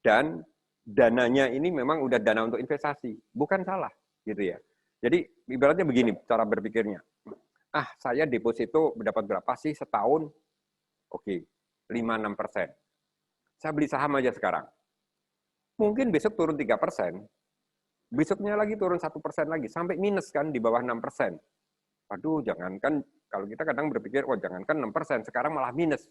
Dan dananya ini memang udah dana untuk investasi, bukan salah gitu ya. Jadi ibaratnya begini cara berpikirnya. Saya deposito dapat berapa sih setahun? Oke, 5-6%. Saya beli saham aja sekarang. Mungkin besok turun 3%, besoknya lagi turun 1% lagi, sampai minus kan di bawah 6%. Aduh, jangankan, kalau kita kadang berpikir, jangankan 6%, sekarang malah minus.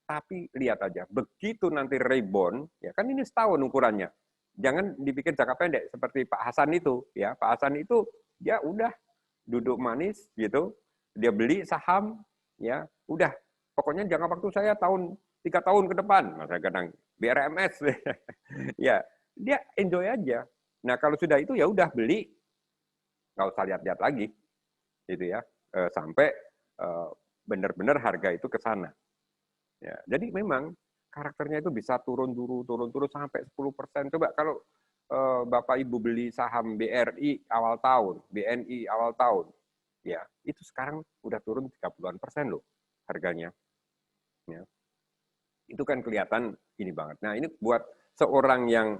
Tapi lihat aja, begitu nanti rebound, ya kan ini setahun ukurannya. Jangan dipikir jangka pendek, seperti Pak Hasan itu. Ya, Pak Hasan itu, dia udah duduk manis gitu, dia beli saham, ya udah, pokoknya jangka waktu saya 3 tahun ke depan, masa kadang BRMS, ya dia enjoy aja. Nah kalau sudah itu ya udah beli, nggak usah lihat-lihat lagi, gitu ya, sampai benar-benar harga itu ke sana. Ya, jadi memang karakternya itu bisa turun sampai 10%. Coba kalau Bapak Ibu beli saham BRI awal tahun, BNI awal tahun, ya itu sekarang udah turun 30-an% loh harganya. Ya. Itu kan kelihatan ini banget. Nah ini buat seorang yang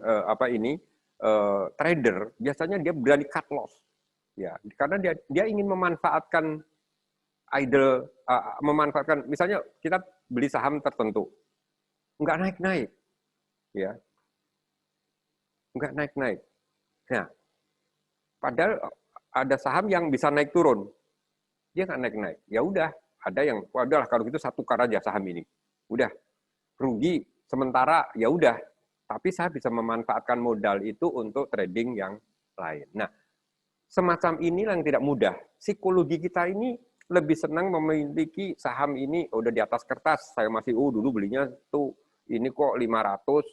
trader, biasanya dia berani cut loss, ya karena dia ingin memanfaatkan memanfaatkan, misalnya kita beli saham tertentu, nggak naik-naik, ya nggak naik-naik. Nah, padahal ada saham yang bisa naik turun, dia nggak naik-naik. Ya udah, ada yang, udahlah kalau gitu satu tukar aja saham ini, udah rugi sementara, ya udah. Tapi saya bisa memanfaatkan modal itu untuk trading yang lain. Nah, semacam inilah yang tidak mudah. Psikologi kita ini lebih senang memiliki saham ini udah di atas kertas. Saya masih dulu belinya tuh ini kok 500,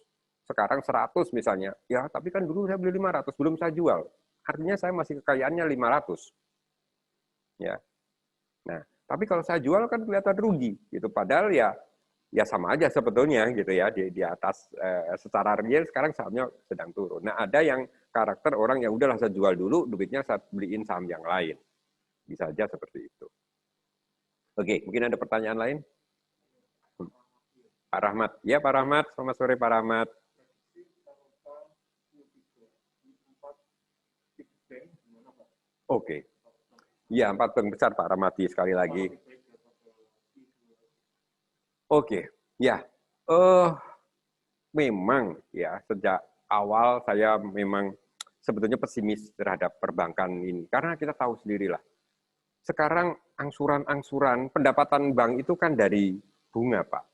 sekarang 100 misalnya. Ya, tapi kan dulu saya beli 500, belum saya jual. Artinya saya masih kekayaannya 500. Ya. Nah, tapi kalau saya jual kan kelihatan rugi gitu. Padahal ya sama aja sebetulnya gitu ya, di atas secara real sekarang sahamnya sedang turun. Nah, ada yang karakter orang yang udahlah saya jual dulu, duitnya saya beliin saham yang lain. Bisa aja seperti itu. Oke, mungkin ada pertanyaan lain? Pak Rahmat. Ya, Pak Rahmat. Selamat sore, Pak Rahmat. Oke. Ya, 4 bank besar, Pak Rahmati, sekali lagi. Oke. Ya. Memang ya, sejak awal saya memang sebetulnya pesimis terhadap perbankan ini. Karena kita tahu sendirilah. Sekarang angsuran-angsuran pendapatan bank itu kan dari bunga, Pak.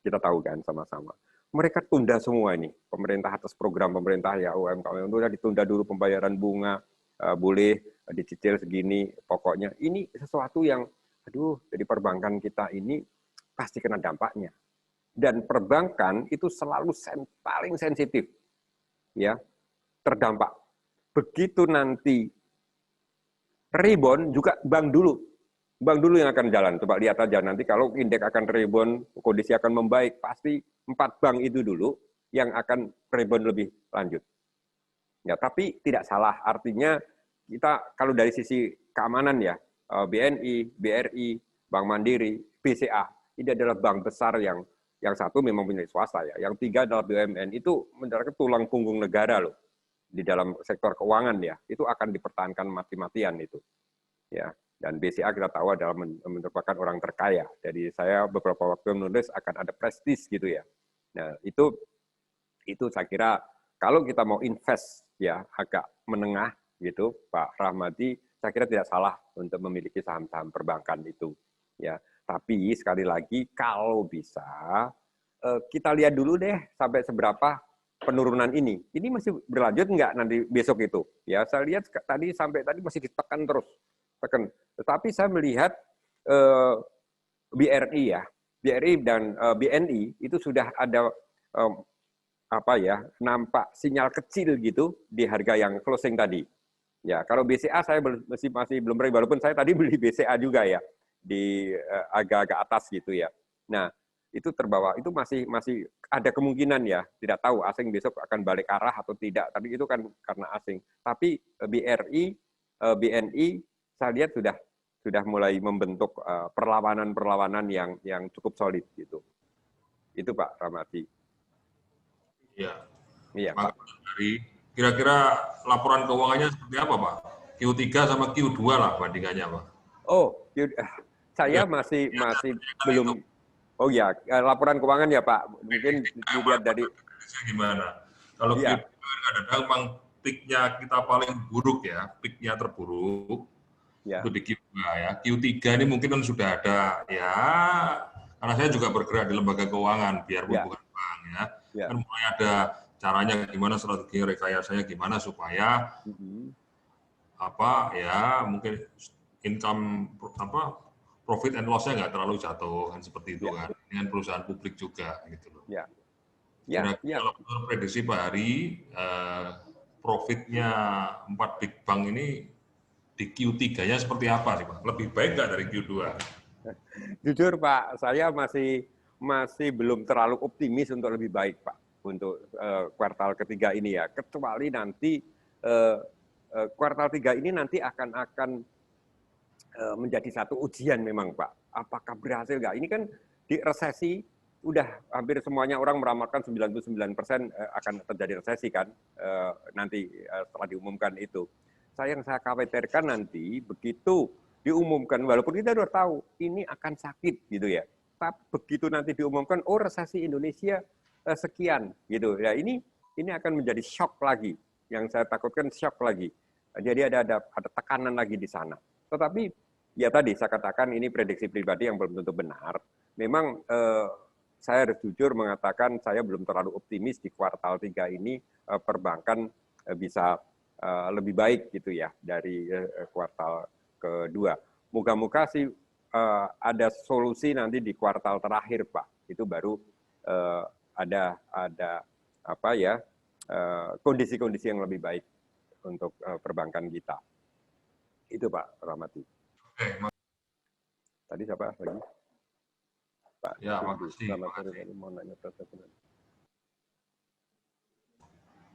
Kita tahu kan sama-sama. Mereka tunda semua ini. Pemerintah atas program pemerintah ya UMKM itu ditunda dulu pembayaran bunga, boleh dicicil segini. Pokoknya ini sesuatu yang, jadi perbankan kita ini pasti kena dampaknya. Dan perbankan itu selalu paling sensitif, ya, terdampak. Begitu nanti rebound juga bank dulu yang akan jalan. Coba lihat aja nanti kalau indeks akan rebound, kondisi akan membaik, pasti 4 bank itu dulu yang akan rebound lebih lanjut. Ya, tapi tidak salah, artinya kita kalau dari sisi keamanan ya, BNI, BRI, Bank Mandiri, BCA, ini adalah bank besar yang satu memang punya swasta ya, yang 3 adalah BUMN, itu menjadi tulang punggung negara loh di dalam sektor keuangan ya, itu akan dipertahankan mati-matian itu. Ya, dan BCA kita tahu adalah merupakan orang terkaya. Jadi saya beberapa waktu menulis akan ada prestis gitu ya. Nah, itu saya kira kalau kita mau invest ya agak menengah gitu, Pak Rahmadi, saya kira tidak salah untuk memiliki saham-saham perbankan itu. Ya, tapi sekali lagi kalau bisa kita lihat dulu deh sampai seberapa penurunan ini. Ini masih berlanjut nggak nanti besok itu? Ya, saya lihat sampai tadi masih ditekan terus, tekan. Tetapi saya melihat BRI ya, BRI dan BNI itu sudah ada nampak sinyal kecil gitu di harga yang closing tadi. Ya, kalau BCA saya masih belum beri, walaupun saya tadi beli BCA juga ya di agak-agak atas gitu ya. Nah, itu terbawa, itu masih ada kemungkinan ya, tidak tahu asing besok akan balik arah atau tidak, tapi itu kan karena asing. Tapi BRI, BNI saya lihat sudah mulai membentuk perlawanan-perlawanan yang cukup solid gitu. Itu Pak Ramadi. Iya. Iya, Pak. Kira-kira laporan keuangannya seperti apa, Pak? Q3 sama Q2 lah bandingannya, Pak. Oh, saya masih belum. Oh ya, laporan keuangan ya Pak. Mungkin dilihat dari gimana. Kalau iya. Q2 kadang-kadang memang peak-nya kita paling buruk ya, peak-nya terburuk. Ya. Itu di Q2 ya. Q3 ini mungkin kan sudah ada ya, karena saya juga bergerak di lembaga keuangan, biarpun bukan bank ya. Kan mulai ada caranya gimana, strategi rekayasanya gimana supaya apa ya, mungkin income profit and loss-nya nggak terlalu jatuh kan seperti itu kan. Dengan perusahaan publik juga gitu loh. Kalau menurut prediksi Pak Hari, profitnya 4 big bank ini di Q3-nya seperti apa sih Pak? Lebih baik nggak dari Q2? Jujur Pak, saya masih belum terlalu optimis untuk lebih baik Pak untuk kuartal ketiga ini ya. Kecuali nanti kuartal 3 ini nanti akan menjadi satu ujian memang Pak. Apakah berhasil nggak? Ini kan di resesi udah hampir semuanya orang meramalkan 99% akan terjadi resesi kan nanti setelah diumumkan itu. Yang saya khawatirkan nanti begitu diumumkan, walaupun kita sudah tahu ini akan sakit gitu ya, tapi begitu nanti diumumkan, oh resesi Indonesia sekian gitu ya, ini akan menjadi shock lagi. Yang saya takutkan shock lagi. Jadi ada tekanan lagi di sana. Tetapi ya tadi saya katakan ini prediksi pribadi yang belum tentu benar. Memang saya harus jujur mengatakan saya belum terlalu optimis di kuartal 3 ini perbankan bisa lebih baik gitu ya dari kuartal kedua. Moga-moga sih ada solusi nanti di kuartal terakhir Pak. Itu baru ada apa ya kondisi-kondisi yang lebih baik untuk perbankan kita. Itu Pak Rahmati. Tadi siapa lagi? Pak. Ya, makasih. Mau nanya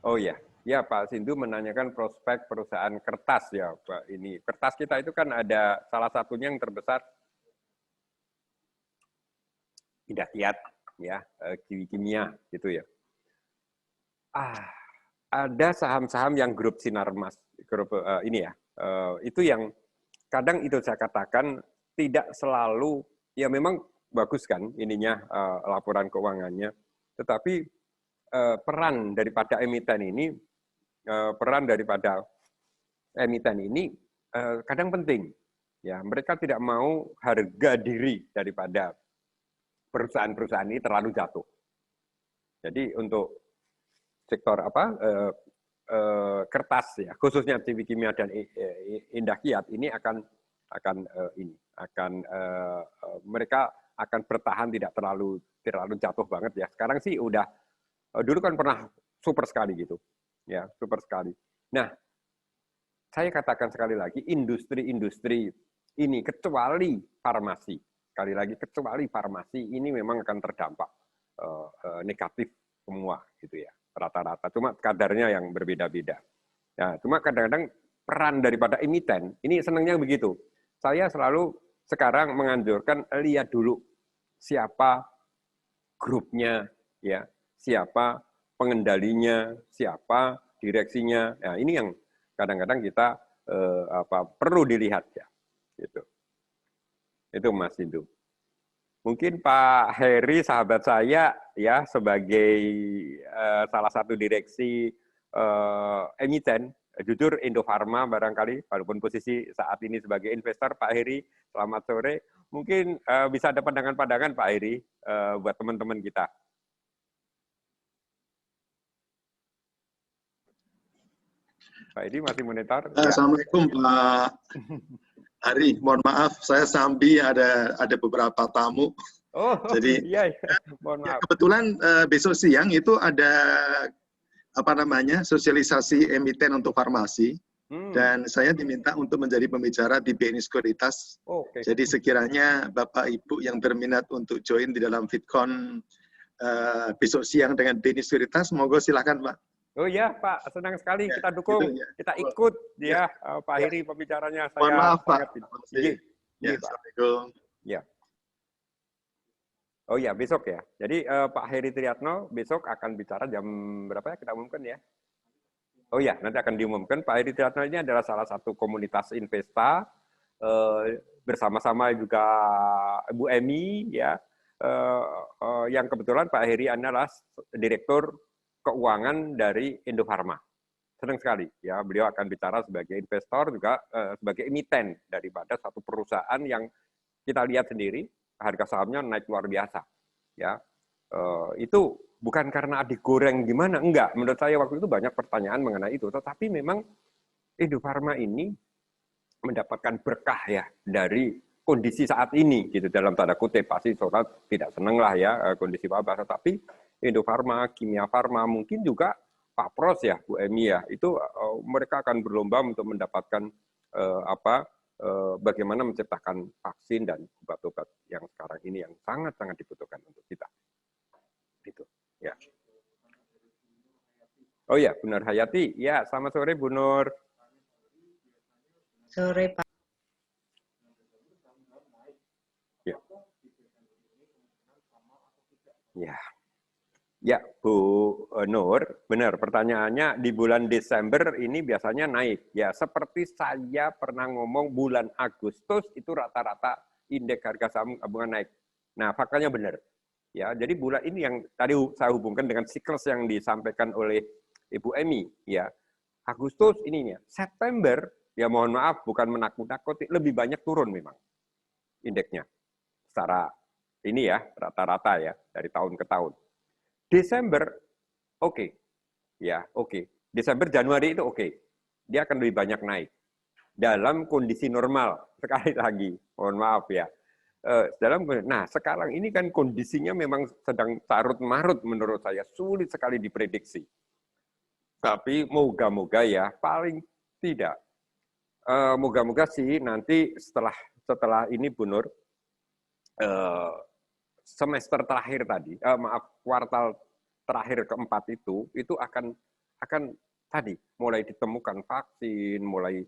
oh ya, ya Pak Sindu menanyakan prospek perusahaan kertas ya Pak. Ini kertas kita itu kan ada salah satunya yang terbesar Indakiat ya, Kimia gitu ya. Ada saham-saham yang grup Sinarmas, grup ini ya, itu yang kadang itu saya katakan tidak selalu, ya memang bagus kan ininya laporan keuangannya, tetapi peran daripada emiten ini kadang penting, ya mereka tidak mau harga diri daripada perusahaan-perusahaan ini terlalu jatuh. Jadi untuk sektor kertas ya, khususnya CV Kimia dan Indakiat ini mereka akan bertahan tidak terlalu jatuh banget ya. Sekarang sih udah, dulu kan pernah super sekali gitu, ya super sekali. Nah, saya katakan sekali lagi industri-industri ini kecuali farmasi, sekali lagi kecuali farmasi ini memang akan terdampak negatif semua gitu ya. Rata-rata, cuma kadarnya yang berbeda-beda. Nah, cuma kadang-kadang peran daripada emiten, ini senangnya begitu. Saya selalu sekarang menganjurkan lihat dulu siapa grupnya, ya, siapa pengendalinya, siapa direksinya. Nah, ini yang kadang-kadang kita perlu dilihat ya, gitu. Itu Mas Hindu. Mungkin Pak Heri sahabat saya ya sebagai salah satu direksi emiten, jujur Indofarma barangkali walaupun posisi saat ini sebagai investor. Pak Heri, selamat sore. Mungkin bisa ada pandangan-pandangan Pak Heri buat teman-teman kita. Pak Heri masih monitor? Assalamualaikum Pak Hari, mohon maaf, saya sambil ada beberapa tamu. Oh, jadi iya, mohon maaf. Kebetulan besok siang itu ada sosialisasi emiten untuk farmasi, dan saya diminta untuk menjadi pembicara di BNI Sekuritas. Jadi sekiranya Bapak Ibu yang berminat untuk join di dalam VidCon besok siang dengan BNI Sekuritas, monggo silakan Pak. Oh iya Pak, senang sekali kita dukung, kita ikut ya Pak Heri pembicaranya. Mohon maaf Pak. Ya, Assalamualaikum. Ya. Oh ya, besok ya. Jadi Pak Heri Triatno besok akan bicara jam berapa ya kita umumkan ya? Oh ya, nanti akan diumumkan. Pak Heri Triatno ini adalah salah satu komunitas Investa, bersama-sama juga Bu Emi, ya, yang kebetulan Pak Heri adalah Direktur Keuangan dari Indofarma. Senang sekali, ya, beliau akan bicara sebagai investor juga sebagai emiten daripada satu perusahaan yang kita lihat sendiri harga sahamnya naik luar biasa, ya. Itu bukan karena digoreng gimana, enggak. Menurut saya waktu itu banyak pertanyaan mengenai itu, tetapi memang Indofarma ini mendapatkan berkah ya dari kondisi saat ini, gitu, dalam tanda kutip. Pasti saudara tidak senang lah ya kondisi wabah, tetapi Indofarma, Kimia Farma, mungkin juga Pak Pros ya, Bu Emi ya, itu mereka akan berlomba untuk mendapatkan bagaimana menciptakan vaksin dan obat-obat yang sekarang ini yang sangat-sangat dibutuhkan untuk kita. Gitu, ya. Oh ya, Bu Nur Hayati, ya, selamat sore Bu Nur. Sore Pak. Ya. Ya. Ya, Bu Nur, benar pertanyaannya di bulan Desember ini biasanya naik. Ya, seperti saya pernah ngomong bulan Agustus itu rata-rata indeks harga saham gabungan naik. Nah, faktanya benar. Ya, jadi bulan ini yang tadi saya hubungkan dengan siklus yang disampaikan oleh Ibu Emi, ya. Agustus ininya, September, ya mohon maaf bukan menakut-nakuti, lebih banyak turun memang indeksnya. Secara ini ya, rata-rata ya dari tahun ke tahun. Desember, oke. Ya, oke. Desember, Januari itu oke. Dia akan lebih banyak naik. Dalam kondisi normal, sekali lagi, mohon maaf ya. Nah, sekarang ini kan kondisinya memang sedang carut-marut menurut saya. Sulit sekali diprediksi. Tapi moga-moga ya, paling tidak. Moga-moga sih nanti setelah ini Bu Nur, semester terakhir tadi, kuartal terakhir keempat itu akan tadi mulai ditemukan vaksin, mulai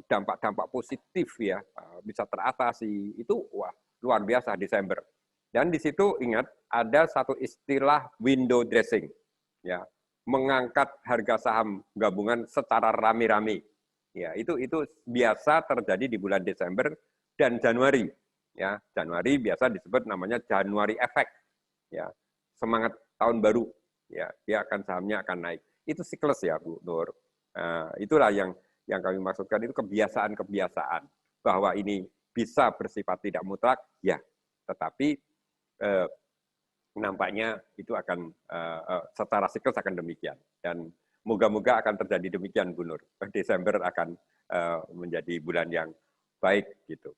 dampak-dampak positif ya bisa teratasi. Itu wah luar biasa Desember. Dan di situ ingat ada satu istilah window dressing, ya, mengangkat harga saham gabungan secara rame-rame. Ya, itu biasa terjadi di bulan Desember dan Januari. Ya, Januari biasa disebut namanya Januari Effect. Ya, semangat tahun baru. Ya, dia sahamnya akan naik. Itu siklus ya, Bu Nur. Itulah yang kami maksudkan, itu kebiasaan bahwa ini bisa bersifat tidak mutlak, ya. Tetapi nampaknya itu akan secara siklus akan demikian. Dan moga-moga akan terjadi demikian, Bu Nur. Desember akan menjadi bulan yang baik gitu.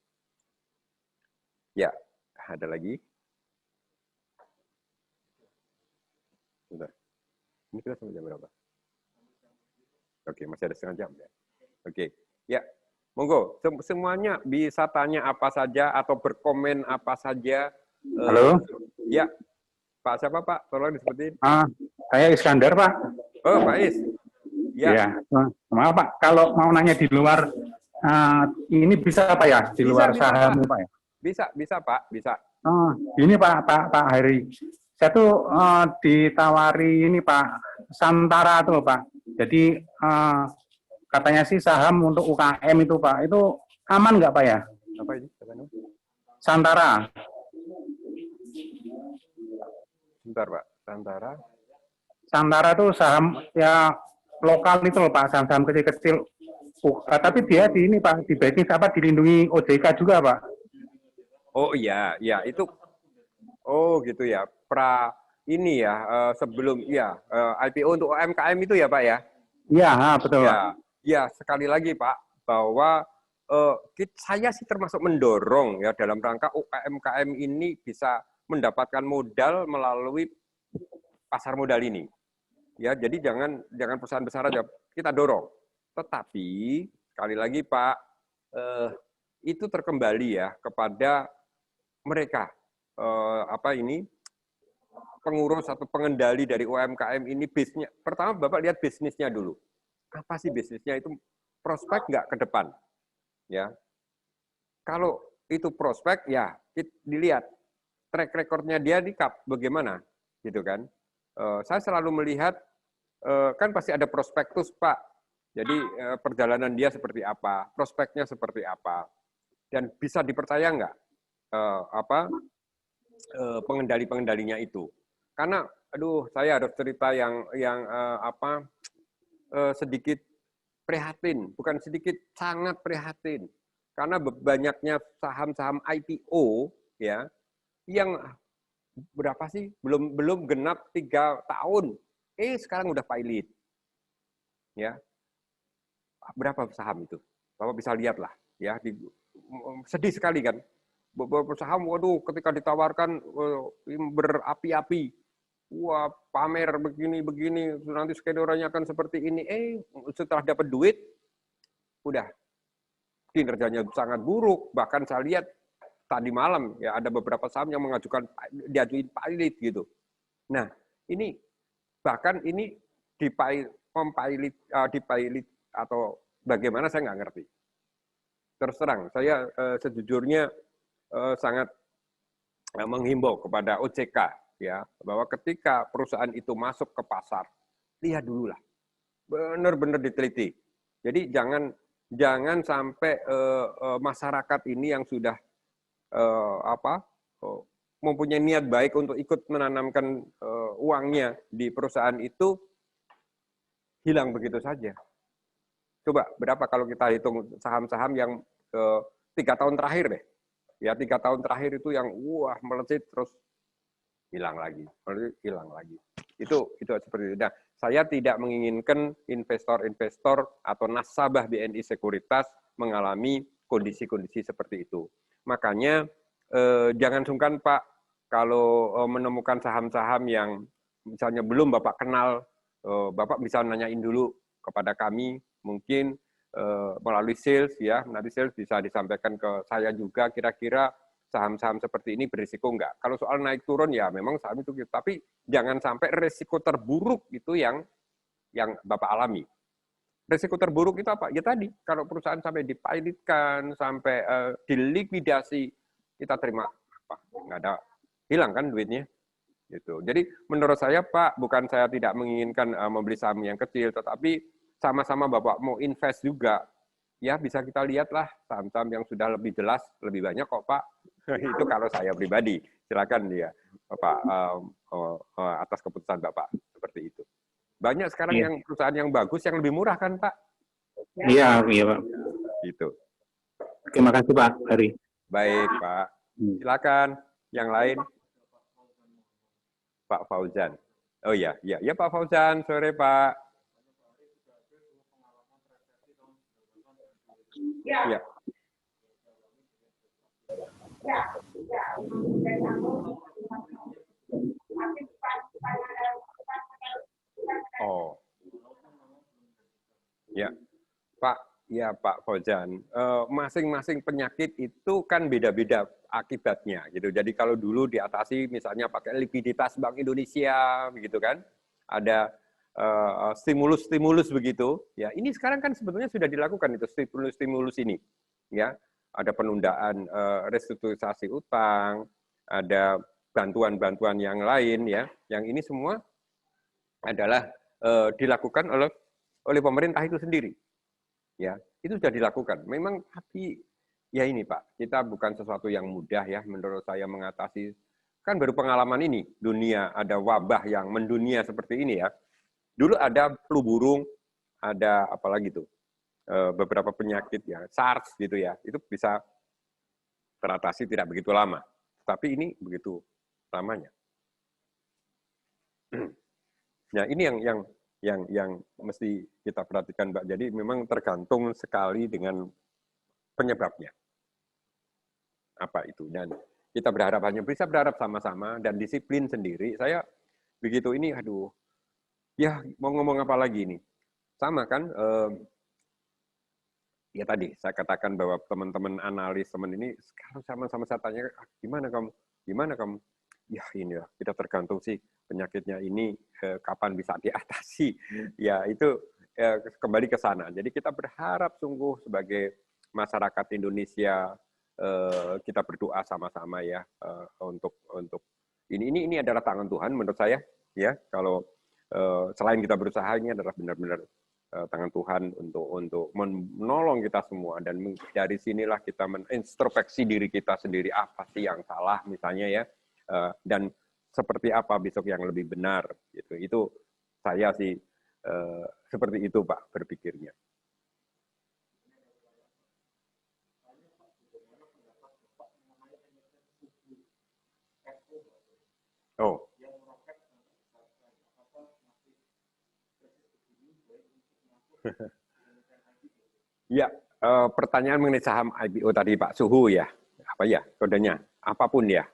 Ya, ada lagi? Bentar. Ini kita sampai jam berapa? Oke, masih ada setengah jam ya. Oke, ya, monggo. Semuanya bisa tanya apa saja atau berkomen apa saja. Halo? Ya, Pak siapa Pak? Tolong disebutin. Saya Iskandar Pak. Oh, Pak Is. Ya. Maaf Pak, kalau mau nanya di luar, ini bisa apa ya? Di luar saham Pak ya? Bisa Pak, bisa. Ini Pak Heri, saya tuh ditawari ini Pak, Santara tuh Pak. Jadi katanya sih saham untuk UKM itu Pak, itu aman nggak Pak ya? Apa ini? Santara. Bentar Pak, Santara. Santara tuh saham ya lokal itu loh Pak, saham-saham kecil-kecil. Tapi dia di ini Pak, di backing apa dilindungi OJK juga Pak. Oh iya, ya itu. Oh gitu ya. Ini ya sebelum ya IPO untuk UMKM itu ya Pak ya. Iya, betul ya, Pak. Ya sekali lagi Pak bahwa saya sih termasuk mendorong ya dalam rangka UMKM ini bisa mendapatkan modal melalui pasar modal ini. Ya, jadi jangan perusahaan besar aja kita dorong. Tetapi sekali lagi Pak, itu terkembali ya kepada mereka pengurus atau pengendali dari UMKM ini bisnisnya. Pertama Bapak lihat bisnisnya dulu. Apa sih bisnisnya itu, prospek nggak ke depan? Ya. Kalau itu prospek, ya dilihat track recordnya dia di cup bagaimana, gitu kan? Saya selalu melihat kan pasti ada prospektus Pak. Jadi perjalanan dia seperti apa, prospeknya seperti apa, dan bisa dipercaya nggak pengendalinya itu? Karena, aduh, saya harus cerita yang sedikit prihatin, bukan sedikit, sangat prihatin. Karena banyaknya saham-saham IPO ya yang berapa sih belum genap 3 tahun, sekarang udah pilot, ya berapa saham itu? Bapak bisa lihat lah, ya sedih sekali kan. Beberapa saham, waduh, ketika ditawarkan berapi-api, wah pamer begini, nanti skenario-nya akan seperti ini, setelah dapat duit, udah kinerjanya sangat buruk. Bahkan saya lihat tadi malam ya ada beberapa saham yang diajuin pilot gitu. Nah ini bahkan ini dipilot atau bagaimana saya nggak ngerti. Terus terang saya sejujurnya sangat menghimbau kepada OJK ya bahwa ketika perusahaan itu masuk ke pasar, lihat dulu lah, benar-benar diteliti. Jadi jangan sampai masyarakat ini yang sudah mempunyai niat baik untuk ikut menanamkan uangnya di perusahaan itu hilang begitu saja. Coba berapa kalau kita hitung saham-saham yang 3 tahun terakhir deh, ya 3 tahun terakhir itu yang melejit terus hilang lagi. Itu seperti itu. Nah, saya tidak menginginkan investor-investor atau nasabah BNI Sekuritas mengalami kondisi-kondisi seperti itu. Makanya jangan sungkan Pak, kalau menemukan saham-saham yang misalnya belum Bapak kenal, Bapak bisa nanyain dulu kepada kami, mungkin melalui sales ya, nanti sales bisa disampaikan ke saya juga kira-kira saham-saham seperti ini berisiko enggak. Kalau soal naik turun ya memang saham itu, tapi jangan sampai risiko terburuk itu yang Bapak alami. Risiko terburuk itu apa? Ya tadi, kalau perusahaan sampai dipilotkan, sampai dilikuidasi, kita terima apa? Nggak ada, hilang kan duitnya. Gitu. Jadi menurut saya Pak, bukan saya tidak menginginkan membeli saham yang kecil, tetapi sama-sama Bapak mau invest juga, ya bisa kita lihatlah saham-saham yang sudah lebih jelas, lebih banyak kok Pak. Itu kalau saya pribadi, silakan ya Bapak atas keputusan Bapak seperti itu. Banyak sekarang yang perusahaan yang bagus yang lebih murah kan Pak? Iya Pak. Gitu. Terima kasih Pak Hari. Baik Pak, silakan yang lain. Pak Fauzan. Oh iya Pak Fauzan, sore Pak. Ya. Oh. Ya. Pak Fauzan, masing-masing penyakit itu kan beda-beda akibatnya gitu. Jadi kalau dulu diatasi misalnya pakai likuiditas Bank Indonesia begitu kan, ada stimulus-stimulus begitu. Ya, ini sekarang kan sebetulnya sudah dilakukan itu stimulus ini. Ya, ada penundaan restrukturisasi utang, ada bantuan-bantuan yang lain ya. Yang ini semua adalah dilakukan oleh pemerintah itu sendiri. Ya, itu sudah dilakukan. Memang tapi ya ini Pak, kita bukan sesuatu yang mudah ya menurut saya mengatasi. Kan baru pengalaman ini, dunia ada wabah yang mendunia seperti ini ya. Dulu ada flu burung, ada apalagi tuh, beberapa penyakit ya, SARS gitu ya, itu bisa teratasi tidak begitu lama. Tapi ini begitu lamanya. Nah, ini yang mesti kita perhatikan, Mbak. Jadi memang tergantung sekali dengan penyebabnya. Apa itu? Dan kita berharap hanya bisa berharap sama-sama dan disiplin sendiri. Saya begitu ini, aduh, ya mau ngomong apa lagi ini? Sama kan? Ya tadi saya katakan bahwa teman-teman analis teman ini sekarang sama-sama saya tanya, gimana kamu? Ya ini ya, kita tergantung sih penyakitnya ini kapan bisa diatasi. Ya itu kembali ke sana. Jadi kita berharap sungguh sebagai masyarakat Indonesia kita berdoa sama-sama ya untuk ini adalah tangan Tuhan menurut saya ya. Kalau selain kita berusaha, ini adalah benar-benar tangan Tuhan untuk menolong kita semua, dan dari sinilah kita menintrospeksi diri kita sendiri, apa sih yang salah misalnya ya, dan seperti apa besok yang lebih benar gitu. Itu saya sih seperti itu Pak berpikirnya. Oh. Ya, pertanyaan mengenai saham IPO tadi Pak, suhu ya, apa ya kodenya, apapun ya.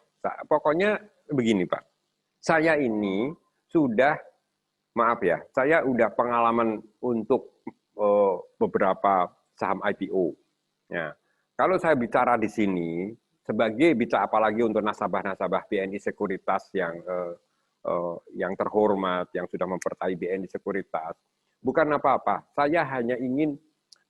Pokoknya begini Pak, saya ini sudah, maaf ya, saya udah pengalaman untuk beberapa saham IPO. Ya, kalau saya bicara di sini, sebagai bicara apalagi untuk nasabah-nasabah BNI Sekuritas yang terhormat, yang sudah mempercayai BNI Sekuritas, bukan apa-apa, saya hanya ingin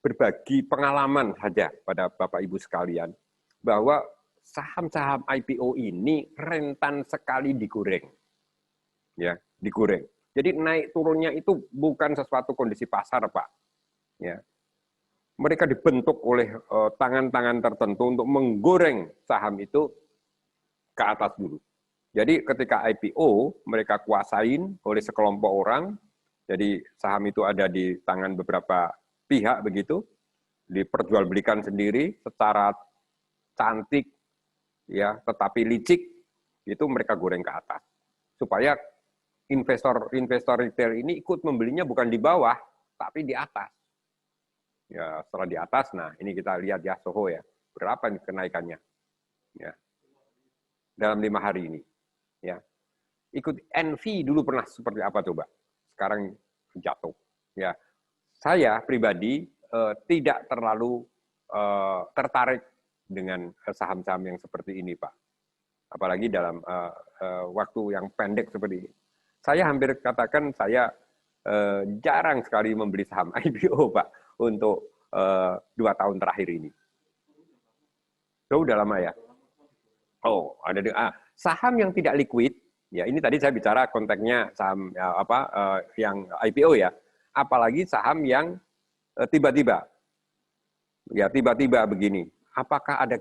berbagi pengalaman saja pada Bapak Ibu sekalian, bahwa saham-saham IPO ini rentan sekali digoreng. Ya, digoreng. Jadi naik turunnya itu bukan sesuatu kondisi pasar, Pak. Ya. Mereka dibentuk oleh tangan-tangan tertentu untuk menggoreng saham itu ke atas dulu. Jadi ketika IPO, mereka kuasain oleh sekelompok orang, jadi saham itu ada di tangan beberapa pihak begitu, diperjualbelikan sendiri secara cantik, ya, tetapi licik, itu mereka goreng ke atas. Supaya investor retail ini ikut membelinya bukan di bawah, tapi di atas. Ya, setelah di atas, nah ini kita lihat ya Soho ya, berapa nih kenaikannya? Ya, dalam 5 hari ini. Ya, ikut NV dulu pernah seperti apa coba? Sekarang jatuh. Ya, saya pribadi tidak terlalu tertarik dengan saham-saham yang seperti ini, Pak. Apalagi dalam waktu yang pendek seperti ini. Saya hampir katakan saya jarang sekali membeli saham IPO, Pak, untuk 2 tahun terakhir ini. So, udah lama ya? Oh, ada saham yang tidak liquid. Ya, ini tadi saya bicara konteksnya saham yang IPO ya. Apalagi saham yang tiba-tiba. Ya, tiba-tiba begini. Apakah ada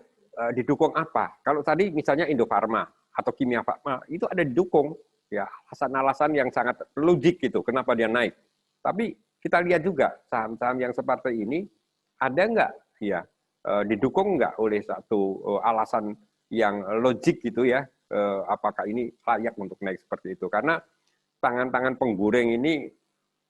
didukung apa? Kalau tadi misalnya Indofarma atau Kimia Farma itu ada didukung, ya, alasan-alasan yang sangat logik gitu. Kenapa dia naik? Tapi kita lihat juga saham-saham yang seperti ini ada nggak, ya, didukung nggak oleh satu alasan yang logik gitu ya? Apakah ini layak untuk naik seperti itu? Karena tangan-tangan penggoreng ini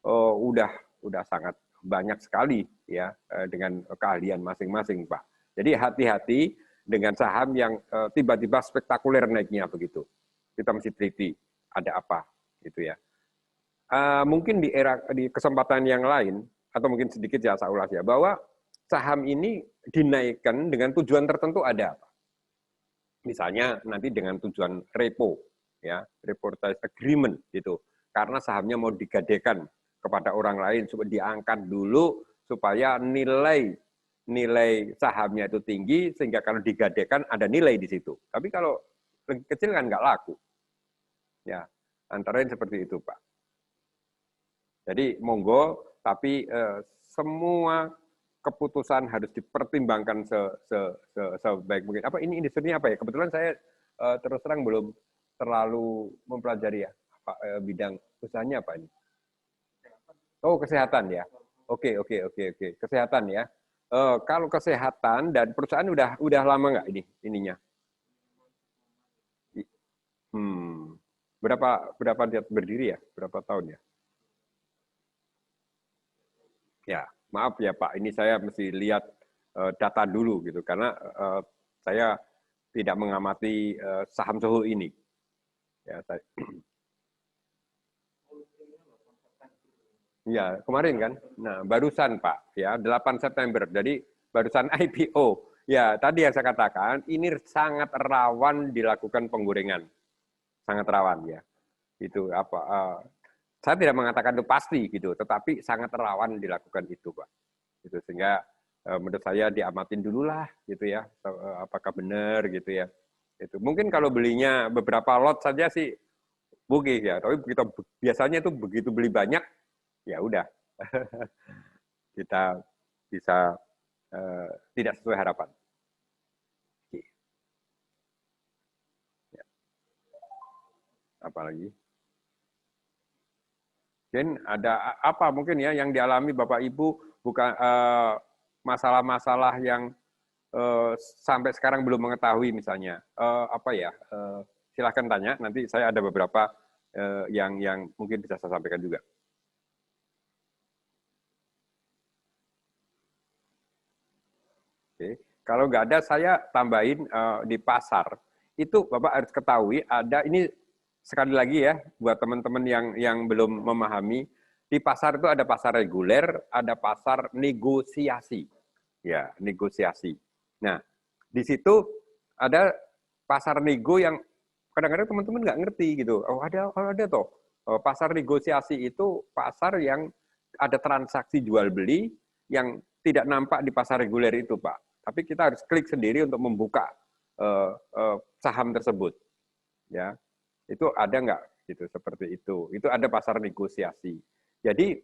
udah sangat banyak sekali ya dengan keahlian masing-masing, Pak. Jadi hati-hati dengan saham yang tiba-tiba spektakuler naiknya begitu. Kita mesti teliti ada apa gitu ya. Mungkin di kesempatan yang lain atau mungkin sedikit ya saya ulas ya, bahwa saham ini dinaikkan dengan tujuan tertentu ada apa? Misalnya nanti dengan tujuan repo, ya, repurchase agreement gitu, karena sahamnya mau digadekan kepada orang lain supaya diangkat dulu supaya nilai sahamnya itu tinggi sehingga kalau digadekan ada nilai di situ. Tapi kalau kecil kan nggak laku, ya, antara lain seperti itu, Pak. Jadi monggo, tapi semua keputusan harus dipertimbangkan sebaik mungkin. Apa ini industrinya apa ya? Kebetulan saya terus terang belum terlalu mempelajari ya bidang usahanya apa ini. Oh, kesehatan ya. Oke. Kesehatan ya. Kalau kesehatan dan perusahaan udah lama nggak ininya? Berapa dia berdiri ya? Berapa tahun ya? Ya, maaf ya Pak, ini saya mesti lihat data dulu gitu, karena saya tidak mengamati saham Soho ini. Ya, ya, kemarin kan. Nah, barusan Pak, ya 8 September. Jadi barusan IPO. Ya, tadi yang saya katakan ini sangat rawan dilakukan penggorengan. Sangat rawan ya. Itu apa? Saya tidak mengatakan itu pasti gitu, tetapi sangat rawan dilakukan itu, Pak. Itu sehingga menurut saya diamatin dulu lah gitu ya, apakah benar gitu ya. Itu mungkin kalau belinya beberapa lot saja sih boleh ya, tapi kita biasanya itu begitu beli banyak ya udah kita bisa tidak sesuai harapan. Ya. Apalagi? Mungkin ada apa mungkin ya yang dialami Bapak Ibu, bukan masalah-masalah yang sampai sekarang belum mengetahui misalnya apa ya, silahkan tanya, nanti saya ada beberapa yang mungkin bisa saya sampaikan juga. Oke. Kalau nggak ada saya tambahin di pasar itu Bapak harus ketahui ada ini. Sekali lagi ya, buat teman-teman yang belum memahami, di pasar itu ada pasar reguler, ada pasar negosiasi. Ya, negosiasi. Nah, di situ ada pasar nego yang kadang-kadang teman-teman nggak ngerti gitu. Oh, ada toh. Pasar negosiasi itu pasar yang ada transaksi jual beli yang tidak nampak di pasar reguler itu, Pak. Tapi kita harus klik sendiri untuk membuka saham tersebut. Ya. Itu ada nggak gitu seperti itu ada pasar negosiasi. Jadi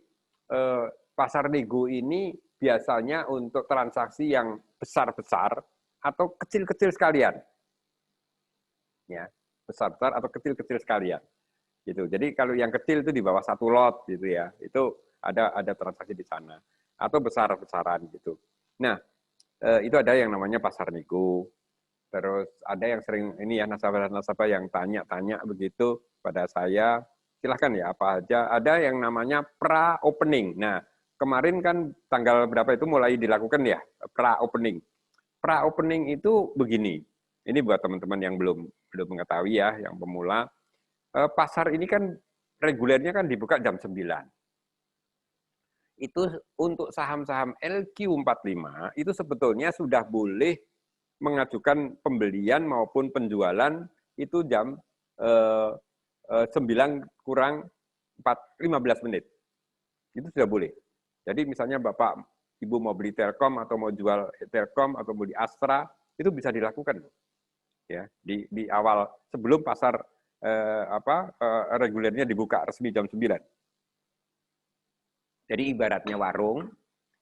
pasar nego ini biasanya untuk transaksi yang besar-besar atau kecil-kecil sekalian ya, besar-besar atau kecil-kecil sekalian gitu. Jadi kalau yang kecil itu di bawah 1 lot gitu ya, itu ada transaksi di sana, atau besar-besaran gitu. Nah itu ada yang namanya pasar nego. Terus ada yang sering ini ya, nasabah-nasabah yang tanya-tanya begitu pada saya, silahkan ya apa aja. Ada yang namanya pra-opening. Nah, kemarin kan tanggal berapa itu mulai dilakukan ya, pra-opening. Pra-opening itu begini, ini buat teman-teman yang belum mengetahui ya, yang pemula. Pasar ini kan regulernya kan dibuka jam 9. Itu untuk saham-saham LQ45 itu sebetulnya sudah boleh mengajukan pembelian maupun penjualan itu jam 9 kurang 15 menit. Itu sudah boleh. Jadi misalnya Bapak Ibu mau beli Telkom atau mau jual Telkom atau mau di Astra, itu bisa dilakukan. Ya, di awal sebelum pasar regulernya dibuka resmi jam 9. Jadi ibaratnya warung,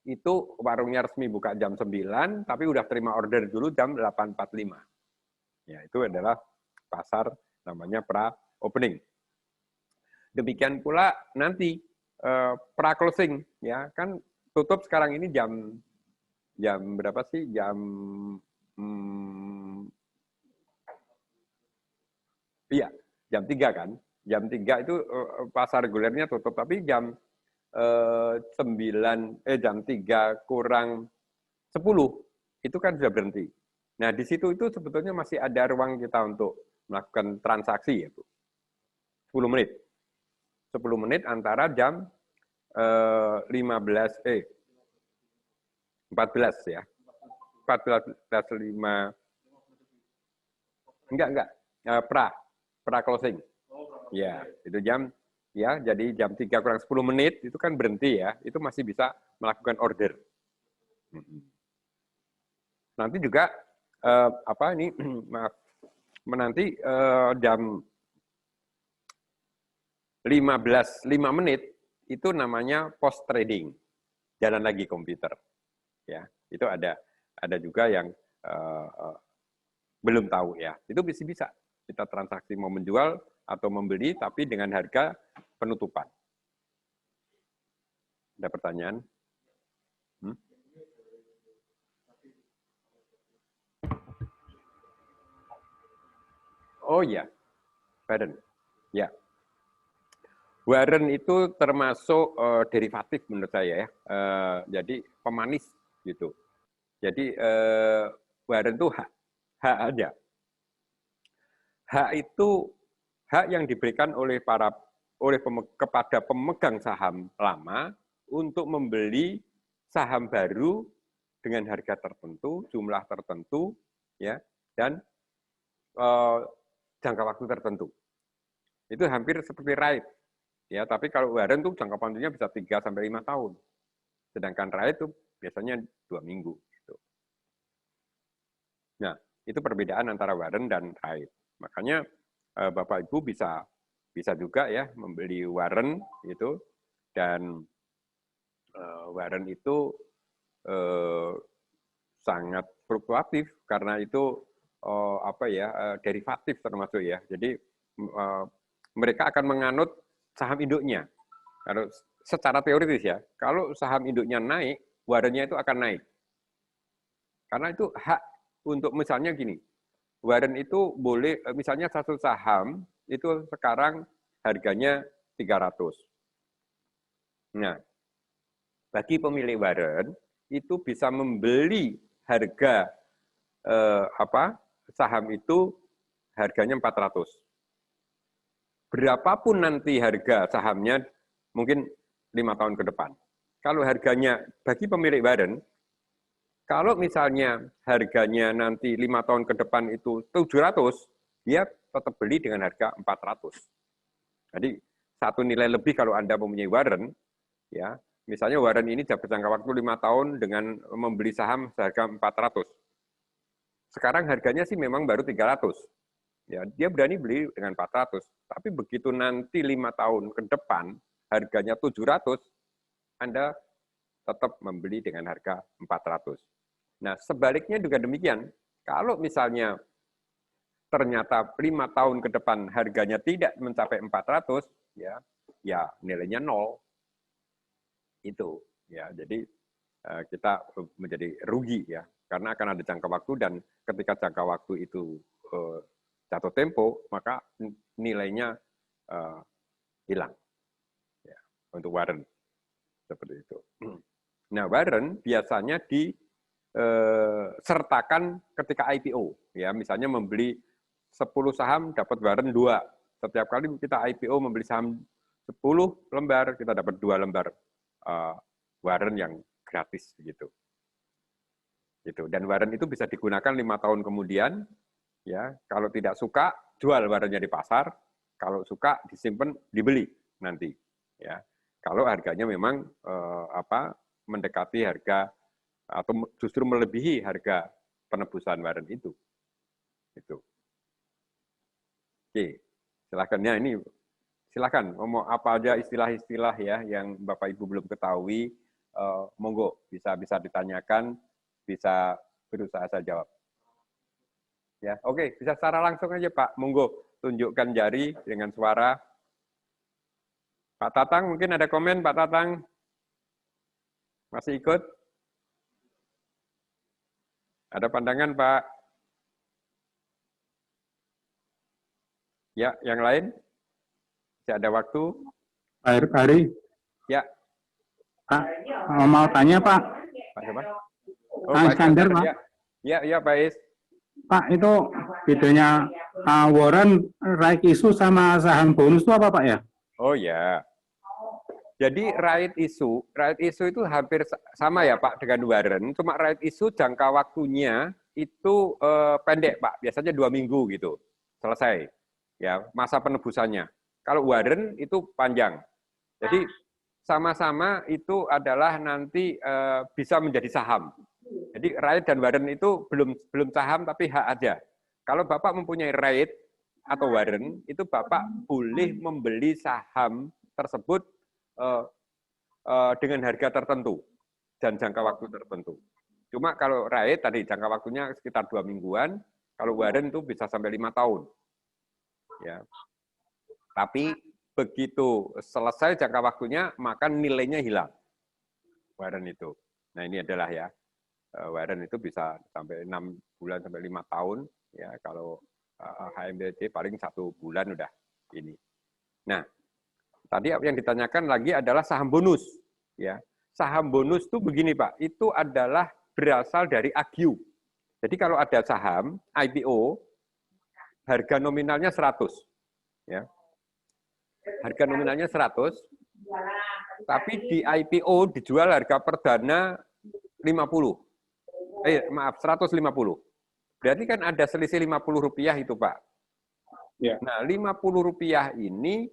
itu warungnya resmi buka jam 9, tapi udah terima order dulu jam 8.45. Ya, itu adalah pasar namanya pra-opening. Demikian pula nanti pra-closing, ya kan tutup sekarang ini jam berapa sih? Jam 3 kan? Jam 3 itu pasar regulernya tutup, tapi jam 3 kurang 10 itu kan sudah berhenti. Nah, di situ itu sebetulnya masih ada ruang kita untuk melakukan transaksi ya, Bu. 10 menit. 10 menit antara jam 14 ya. 14.5 enggak pra closing. Ya, itu jam ya, jadi jam 3 kurang 10 menit itu kan berhenti ya, itu masih bisa melakukan order. Nanti juga nanti jam 15.05 itu namanya post trading, jalan lagi komputer. Ya, itu ada juga yang belum tahu ya. Itu bisa kita transaksi mau menjual atau membeli tapi dengan harga penutupan. Ada pertanyaan? Oh ya, Warren. Ya. Warren itu termasuk derivatif menurut saya ya. Jadi pemanis gitu. Jadi Warren itu hak aja. Hak itu hak yang diberikan kepada pemegang saham lama untuk membeli saham baru dengan harga tertentu, jumlah tertentu, ya, dan jangka waktu tertentu. Itu hampir seperti right, ya. Tapi kalau warrant tuh jangka panjangnya bisa 3 sampai 5 tahun. Sedangkan right itu Biasanya 2 minggu. Gitu. Nah, itu perbedaan antara warrant dan RAIT. Makanya Bapak Ibu bisa juga ya membeli warrant itu, dan warrant itu sangat fluktuatif karena itu derivatif termasuk ya. Jadi mereka akan menganut saham induknya. Kalau secara teoritis ya, kalau saham induknya naik, warrantnya itu akan naik. Karena itu hak untuk, misalnya gini, warrant itu boleh, misalnya satu saham itu sekarang harganya 300. Nah, bagi pemilik warrant itu bisa membeli harga saham itu harganya 400. Berapapun nanti harga sahamnya, mungkin 5 tahun ke depan. Kalau harganya bagi pemilik warrant, kalau misalnya harganya nanti 5 tahun ke depan itu 700, dia tetap beli dengan harga 400. Jadi satu nilai lebih kalau Anda mempunyai warrant, ya, misalnya warrant ini berjangka waktu 5 tahun dengan membeli saham seharga 400. Sekarang harganya sih memang baru 300. Ya, dia berani beli dengan 400. Tapi begitu nanti 5 tahun ke depan harganya 700, Anda tetap membeli dengan harga 400. Nah, sebaliknya juga demikian. Kalau misalnya ternyata 5 tahun ke depan harganya tidak mencapai 400, ya nilainya 0. Itu ya, jadi kita menjadi rugi ya, karena akan ada jangka waktu, dan ketika jangka waktu itu jatuh tempo, maka nilainya hilang ya, untuk warrant seperti itu. Nah, warrant biasanya disertakan ketika IPO ya, misalnya membeli 10 saham dapat warrant 2. Setiap kali kita IPO membeli saham 10 lembar, kita dapat 2 lembar warrant yang gratis gitu. Dan warrant itu bisa digunakan 5 tahun kemudian, ya. Kalau tidak suka, jual warrantnya di pasar. Kalau suka, disimpan, dibeli nanti. Ya. Kalau harganya memang mendekati harga atau justru melebihi harga penebusan warrant itu. Oke, silakan ya, ini. Silakan ngomong apa aja istilah-istilah ya yang Bapak Ibu belum ketahui, monggo bisa ditanyakan, bisa berusaha saya jawab. Ya, oke, bisa secara langsung aja Pak, monggo tunjukkan jari dengan suara. Pak Tatang mungkin ada komen, Pak Tatang masih ikut? Ada pandangan Pak? Ya, yang lain? Masih ada waktu? Pak Hari. Ya. Pak, mau tanya Pak. Pak siapa? Oh, Pak Iskandar Pak. Ya Pak Is. Pak, itu bedanya warrant, right issue sama saham bonus itu apa Pak ya? Oh ya. Jadi right issue itu hampir sama ya Pak dengan warrant, cuma right issue jangka waktunya itu pendek Pak, biasanya 2 minggu gitu, selesai. Ya, masa penebusannya. Kalau warrant itu panjang. Jadi sama-sama itu adalah nanti bisa menjadi saham. Jadi right dan warrant itu belum saham tapi hak aja. Kalau Bapak mempunyai right atau warrant, itu Bapak boleh membeli saham tersebut dengan harga tertentu dan jangka waktu tertentu. Cuma kalau right tadi jangka waktunya sekitar 2 mingguan, kalau warrant itu bisa sampai 5 tahun. Ya. Tapi begitu selesai jangka waktunya, maka nilainya hilang. Warrant itu. Nah, ini adalah ya, warrant itu bisa sampai 6 bulan sampai 5 tahun. Ya, kalau HMBT paling 1 bulan udah ini. Nah, tadi yang ditanyakan lagi adalah saham bonus. Ya, saham bonus itu begini Pak, itu adalah berasal dari AGU. Jadi kalau ada saham IPO, harga nominalnya 100. Ya. Harga nominalnya 100, tapi di IPO dijual harga perdana 150. Berarti kan ada selisih Rp50 itu, Pak. Ya. Nah, Rp50 ini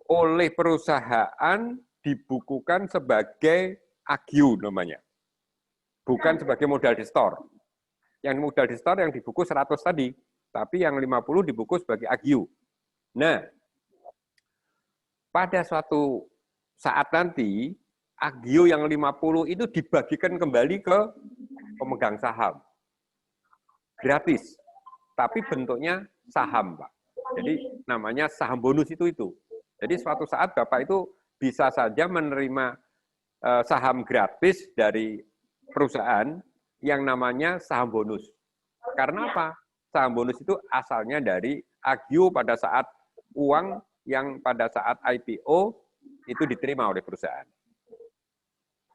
oleh perusahaan dibukukan sebagai agio namanya. Bukan sebagai modal di store. Yang modal di store yang dibungkus 100 tadi, tapi yang 50 dibungkus sebagai agio. Nah, pada suatu saat nanti, agio yang 50 itu dibagikan kembali ke pemegang saham. Gratis. Tapi bentuknya saham, Pak. Jadi namanya saham bonus itu. Jadi suatu saat Bapak itu bisa saja menerima saham gratis dari perusahaan yang namanya saham bonus. Karena apa? Saham bonus itu asalnya dari agio pada saat uang yang pada saat IPO itu diterima oleh perusahaan.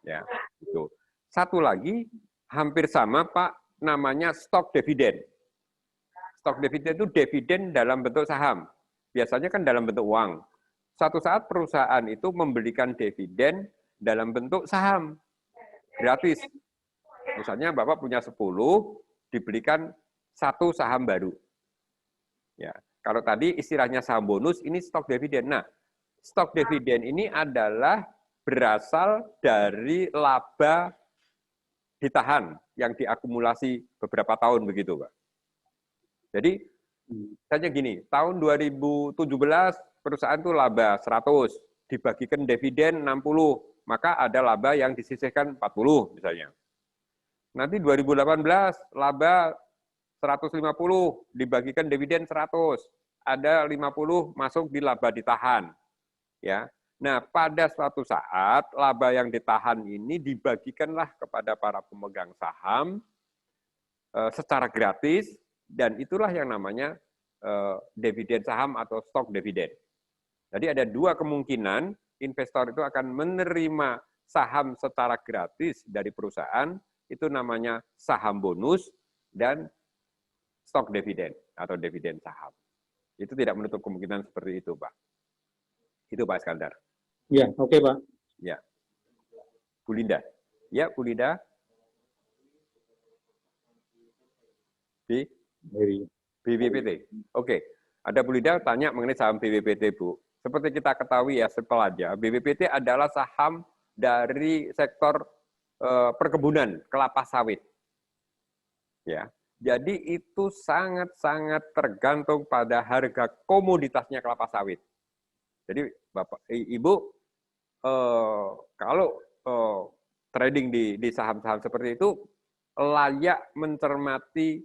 Ya, itu. Satu lagi hampir sama Pak, namanya stok dividen. Stok dividen itu dividen dalam bentuk saham. Biasanya kan dalam bentuk uang. Suatu saat perusahaan itu memberikan dividen dalam bentuk saham. Gratis. Misalnya Bapak punya 10, diberikan 1 saham baru. Ya, kalau tadi istilahnya saham bonus, ini stok dividen. Nah, stok dividen ini adalah berasal dari laba ditahan yang diakumulasi beberapa tahun begitu, Pak. Jadi, misalnya gini, tahun 2017 perusahaan itu laba 100, dibagikan dividen 60, maka ada laba yang disisihkan 40 misalnya. Nanti 2018 laba 150, dibagikan dividen 100, ada 50 masuk di laba ditahan. Ya. Nah, pada suatu saat laba yang ditahan ini dibagikanlah kepada para pemegang saham secara gratis, dan itulah yang namanya dividen saham atau stok dividen. Jadi ada 2 kemungkinan investor itu akan menerima saham secara gratis dari perusahaan, itu namanya saham bonus dan stok dividen atau dividen saham. Itu tidak menutup kemungkinan seperti itu, Pak. Itu Pak Iskandar. Ya, oke, Pak. Ya. Bu Linda. Ya, Bu Linda. BWPT. Oke. Ada Bu Linda tanya mengenai saham BWPT, Bu. Seperti kita ketahui ya, setelahnya, BWPT adalah saham dari sektor perkebunan kelapa sawit. Ya. Jadi itu sangat-sangat tergantung pada harga komoditasnya kelapa sawit. Jadi Bapak, Ibu, kalau trading di saham-saham seperti itu, layak mencermati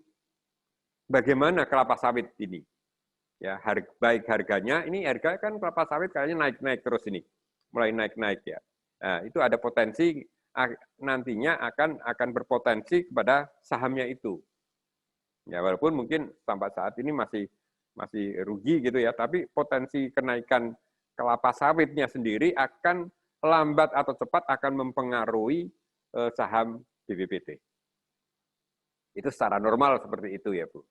bagaimana kelapa sawit ini. Ya, baik harganya, ini harga kan kelapa sawit kayaknya naik-naik terus ini, mulai naik-naik ya. Nah, itu ada potensi nantinya akan berpotensi kepada sahamnya itu. Ya, walaupun mungkin sampai saat ini masih rugi gitu ya, tapi potensi kenaikan kelapa sawitnya sendiri akan lambat atau cepat akan mempengaruhi saham BWPT. Itu secara normal seperti itu ya, Bu.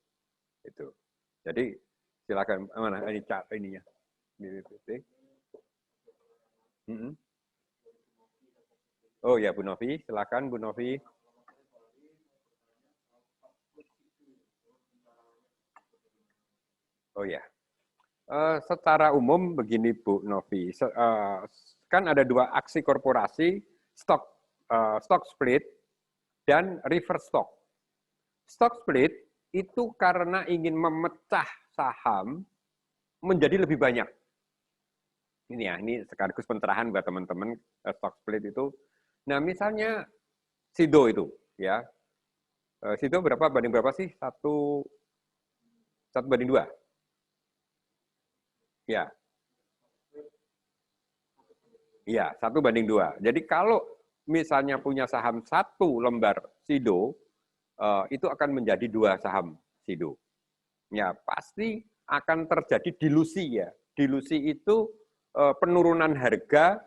Itu. Jadi silakan mana ini cak ininya BWPT. Oh ya, Bu Novi, silakan Bu Novi. Oh ya. Secara umum begini Bu Novi, kan ada 2 aksi korporasi, stock split dan reverse stock. Stock split itu karena ingin memecah saham menjadi lebih banyak. Ini ya, ini sekaligus pencerahan buat teman-teman stock split itu. Nah, misalnya Sido itu, ya. Sido berapa banding berapa sih? 1:2. Ya. Iya, 1:2. Jadi kalau misalnya punya saham 1 lembar Sido, itu akan menjadi 2 saham Sido. Ya, pasti akan terjadi dilusi ya. Dilusi itu penurunan harga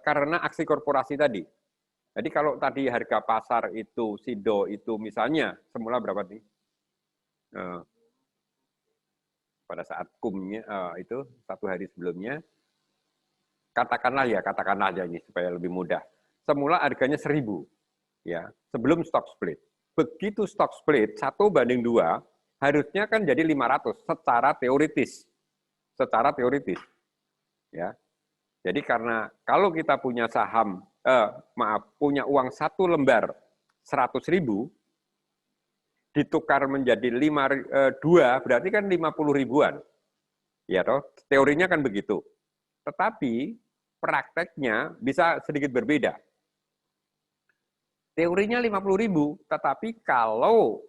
karena aksi korporasi tadi. Jadi kalau tadi harga pasar itu Sido itu misalnya semula berapa nih? Pada saat kumnya itu 1 hari sebelumnya, katakanlah aja ini supaya lebih mudah. Semula harganya 1.000 ya, sebelum stock split. Begitu stock split 1:2 harusnya kan jadi 500 secara teoritis. Secara teoritis. Ya. Jadi karena kalau kita punya saham punya uang 1 lembar 100.000, ditukar menjadi 2, berarti kan 50 ribuan. Ya toh, teorinya kan begitu. Tetapi prakteknya bisa sedikit berbeda. Teorinya 50.000, tetapi kalau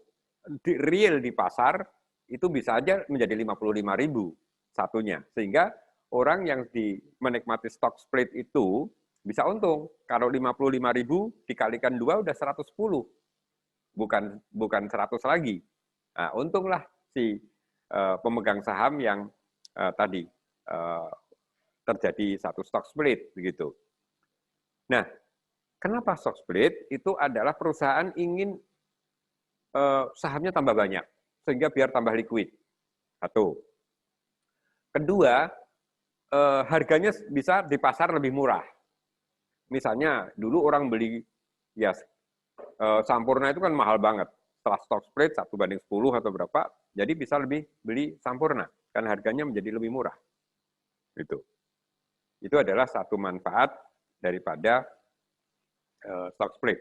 real di pasar itu bisa aja menjadi 55.000 satunya. Sehingga orang yang menikmati stock split itu bisa untung. Kalau 55.000 dikalikan 2 udah 110. Bukan 100 lagi. Nah, untunglah si pemegang saham yang tadi terjadi satu stock split begitu. Nah, kenapa stock split? Itu adalah perusahaan ingin sahamnya tambah banyak sehingga biar tambah liquid. Satu. Kedua, harganya bisa di pasar lebih murah. Misalnya dulu orang beli ya Sampurna itu kan mahal banget. Setelah stock split 1:10 atau berapa, jadi bisa lebih beli Sampurna kan harganya menjadi lebih murah. Itu adalah satu manfaat daripada stock split.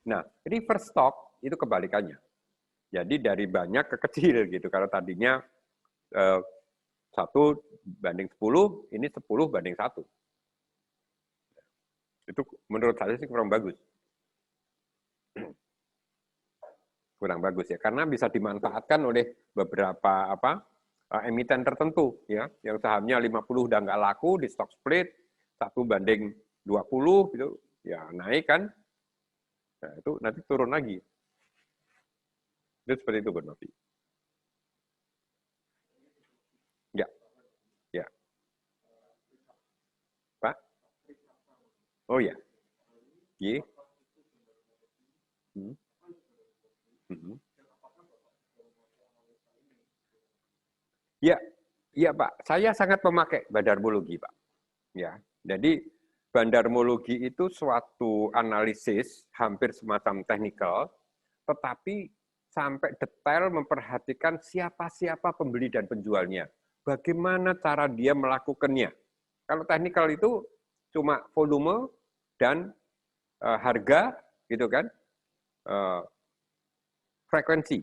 Nah, reverse stock itu kebalikannya. Jadi dari banyak ke kecil gitu. Kalau tadinya 1:10, ini 10:1. Itu menurut saya sih kurang bagus. Kurang bagus ya, karena bisa dimanfaatkan oleh beberapa emiten tertentu ya, yang sahamnya 50 udah nggak laku di stock split 1:20 gitu, ya naik kan, nah itu nanti turun lagi. Itu seperti itu, Bu Novi. Ya, ya. Pak? Oh ya. Y. Ya, ya Pak. Saya sangat memakai bandarmologi, Pak. Ya, jadi bandarmologi itu suatu analisis hampir semacam teknikal, tetapi sampai detail memperhatikan siapa-siapa pembeli dan penjualnya. Bagaimana cara dia melakukannya. Kalau teknikal itu cuma volume dan harga, gitu kan, frekuensi.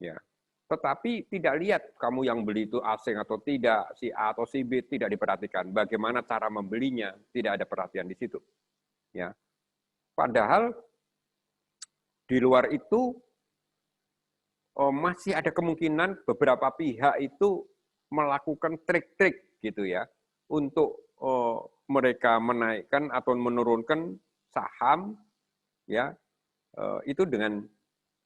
Ya. Tetapi tidak lihat kamu yang beli itu asing atau tidak, si A atau si B tidak diperhatikan. Bagaimana cara membelinya, tidak ada perhatian di situ. Ya. Padahal di luar itu masih ada kemungkinan beberapa pihak itu melakukan trik-trik gitu ya untuk mereka menaikkan atau menurunkan saham ya itu dengan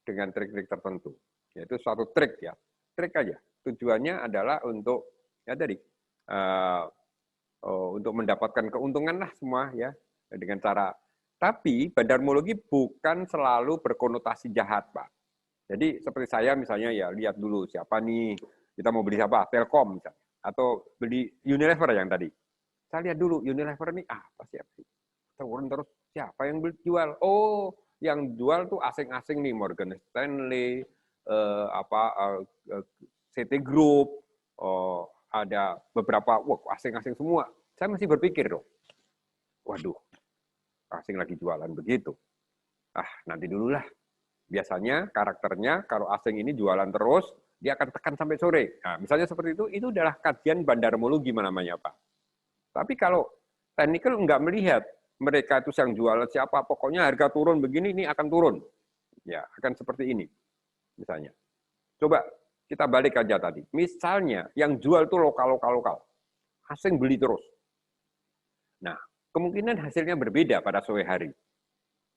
trik-trik tertentu. Yaitu suatu trik ya, trik aja. Tujuannya adalah untuk ya tadi untuk mendapatkan keuntungan lah semua ya dengan cara. Tapi bandarmologi bukan selalu berkonotasi jahat, Pak. Jadi seperti saya misalnya ya lihat dulu siapa nih, kita mau beli siapa, Telkom misalnya, atau beli Unilever yang tadi. Saya lihat dulu Unilever ini apa siapa sih? Turun terus siapa yang jual? Oh, yang jual tuh asing-asing nih, Morgan Stanley, CT Group, ada beberapa, asing-asing semua. Saya masih berpikir dong, waduh, asing lagi jualan begitu. Nanti dulu lah. Biasanya karakternya kalau asing ini jualan terus, dia akan tekan sampai sore. Nah, misalnya seperti itu adalah kajian bandarmologi namanya, Pak. Tapi kalau teknikal nggak melihat mereka itu yang jualan siapa, pokoknya harga turun begini, ini akan turun. Ya, akan seperti ini. Misalnya. Coba kita balik aja tadi. Misalnya yang jual itu lokal. Asing beli terus. Nah, kemungkinan hasilnya berbeda pada sore hari.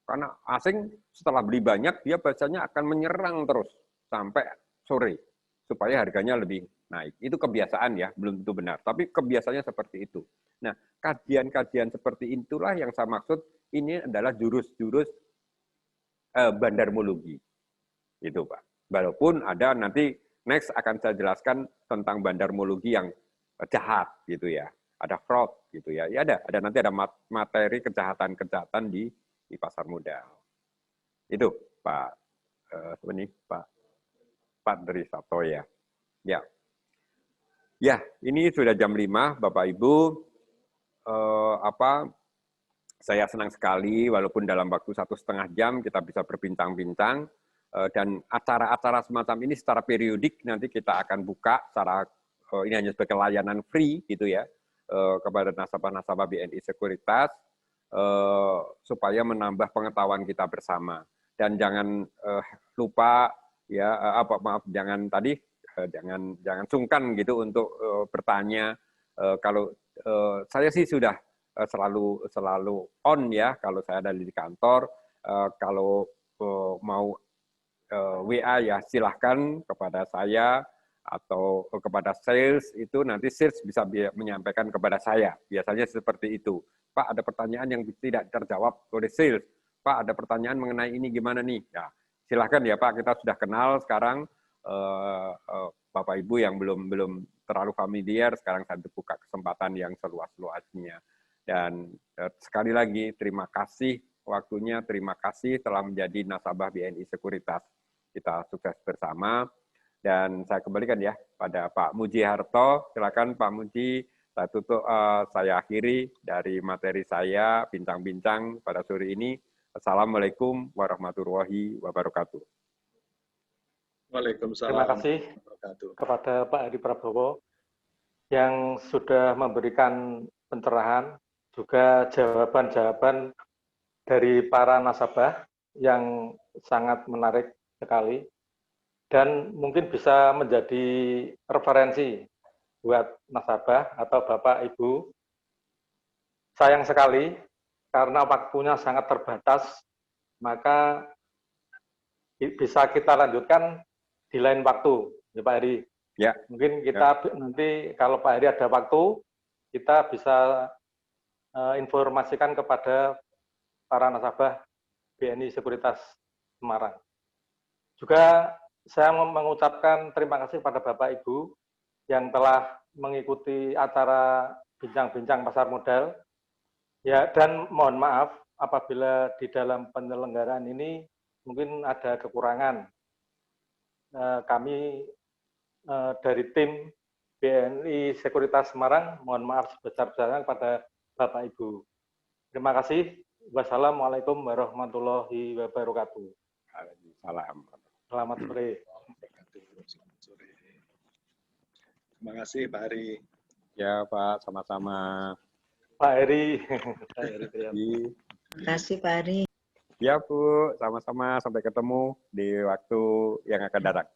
Karena asing setelah beli banyak, dia biasanya akan menyerang terus sampai sore. Supaya harganya lebih naik. Itu kebiasaan ya, belum tentu benar. Tapi kebiasaannya seperti itu. Nah, kajian-kajian seperti itulah yang saya maksud, ini adalah jurus-jurus bandarmologi. Itu Pak. Walaupun ada nanti, next akan saya jelaskan tentang bandarmologi yang jahat gitu ya. Ada fraud gitu ya. Ya ada nanti ada materi kejahatan-kejahatan di pasar modal. Itu Pak Dri Sabto ya. Ya, ini sudah jam 5 Bapak Ibu. saya senang sekali walaupun dalam waktu 1,5 jam kita bisa berbincang-bincang, dan acara-acara semacam ini secara periodik nanti kita akan buka secara ini hanya sebagai layanan free gitu ya kepada nasabah-nasabah BNI Sekuritas supaya menambah pengetahuan kita bersama. Dan jangan lupa ya jangan sungkan gitu untuk bertanya. Kalau saya sih sudah selalu on ya kalau saya ada di kantor. Kalau mau WA ya silahkan kepada saya atau kepada sales, itu nanti sales bisa menyampaikan kepada saya. Biasanya seperti itu. Pak, ada pertanyaan yang tidak terjawab oleh sales. Pak, ada pertanyaan mengenai ini gimana nih? Ya, silahkan ya Pak, kita sudah kenal sekarang. Bapak Ibu yang belum terlalu familiar, sekarang saya buka kesempatan yang seluas-luasnya. Dan sekali lagi terima kasih waktunya, terima kasih telah menjadi nasabah BNI Sekuritas. Kita sukses bersama. Dan saya kembalikan ya pada Pak Muji Harto. Silakan Pak Muji, saya akhiri dari materi saya bincang-bincang pada sore ini. Assalamualaikum warahmatullahi wabarakatuh. Waalaikumsalam. Terima kasih kepada Pak Heri Prabowo yang sudah memberikan pencerahan, juga jawaban-jawaban dari para nasabah yang sangat menarik sekali dan mungkin bisa menjadi referensi buat nasabah atau Bapak Ibu. Sayang sekali karena waktunya sangat terbatas, maka bisa kita lanjutkan di lain waktu, ya Pak Heri. Ya. Mungkin kita nanti kalau Pak Heri ada waktu, kita bisa informasikan kepada para nasabah BNI Sekuritas Semarang. Juga saya mengucapkan terima kasih kepada Bapak Ibu yang telah mengikuti acara bincang-bincang pasar modal. Ya, dan mohon maaf apabila di dalam penyelenggaraan ini mungkin ada kekurangan. Kami dari tim BNI Sekuritas Semarang mohon maaf sebesar-besarnya kepada Bapak Ibu. Terima kasih. Wassalamualaikum warahmatullahi wabarakatuh. Salam. Selamat sore. Terima kasih Pak Heri. Ya Pak, sama-sama. Pak Heri. Terima kasih Pak Heri. Ya Bu, sama-sama. Sampai ketemu di waktu yang akan datang.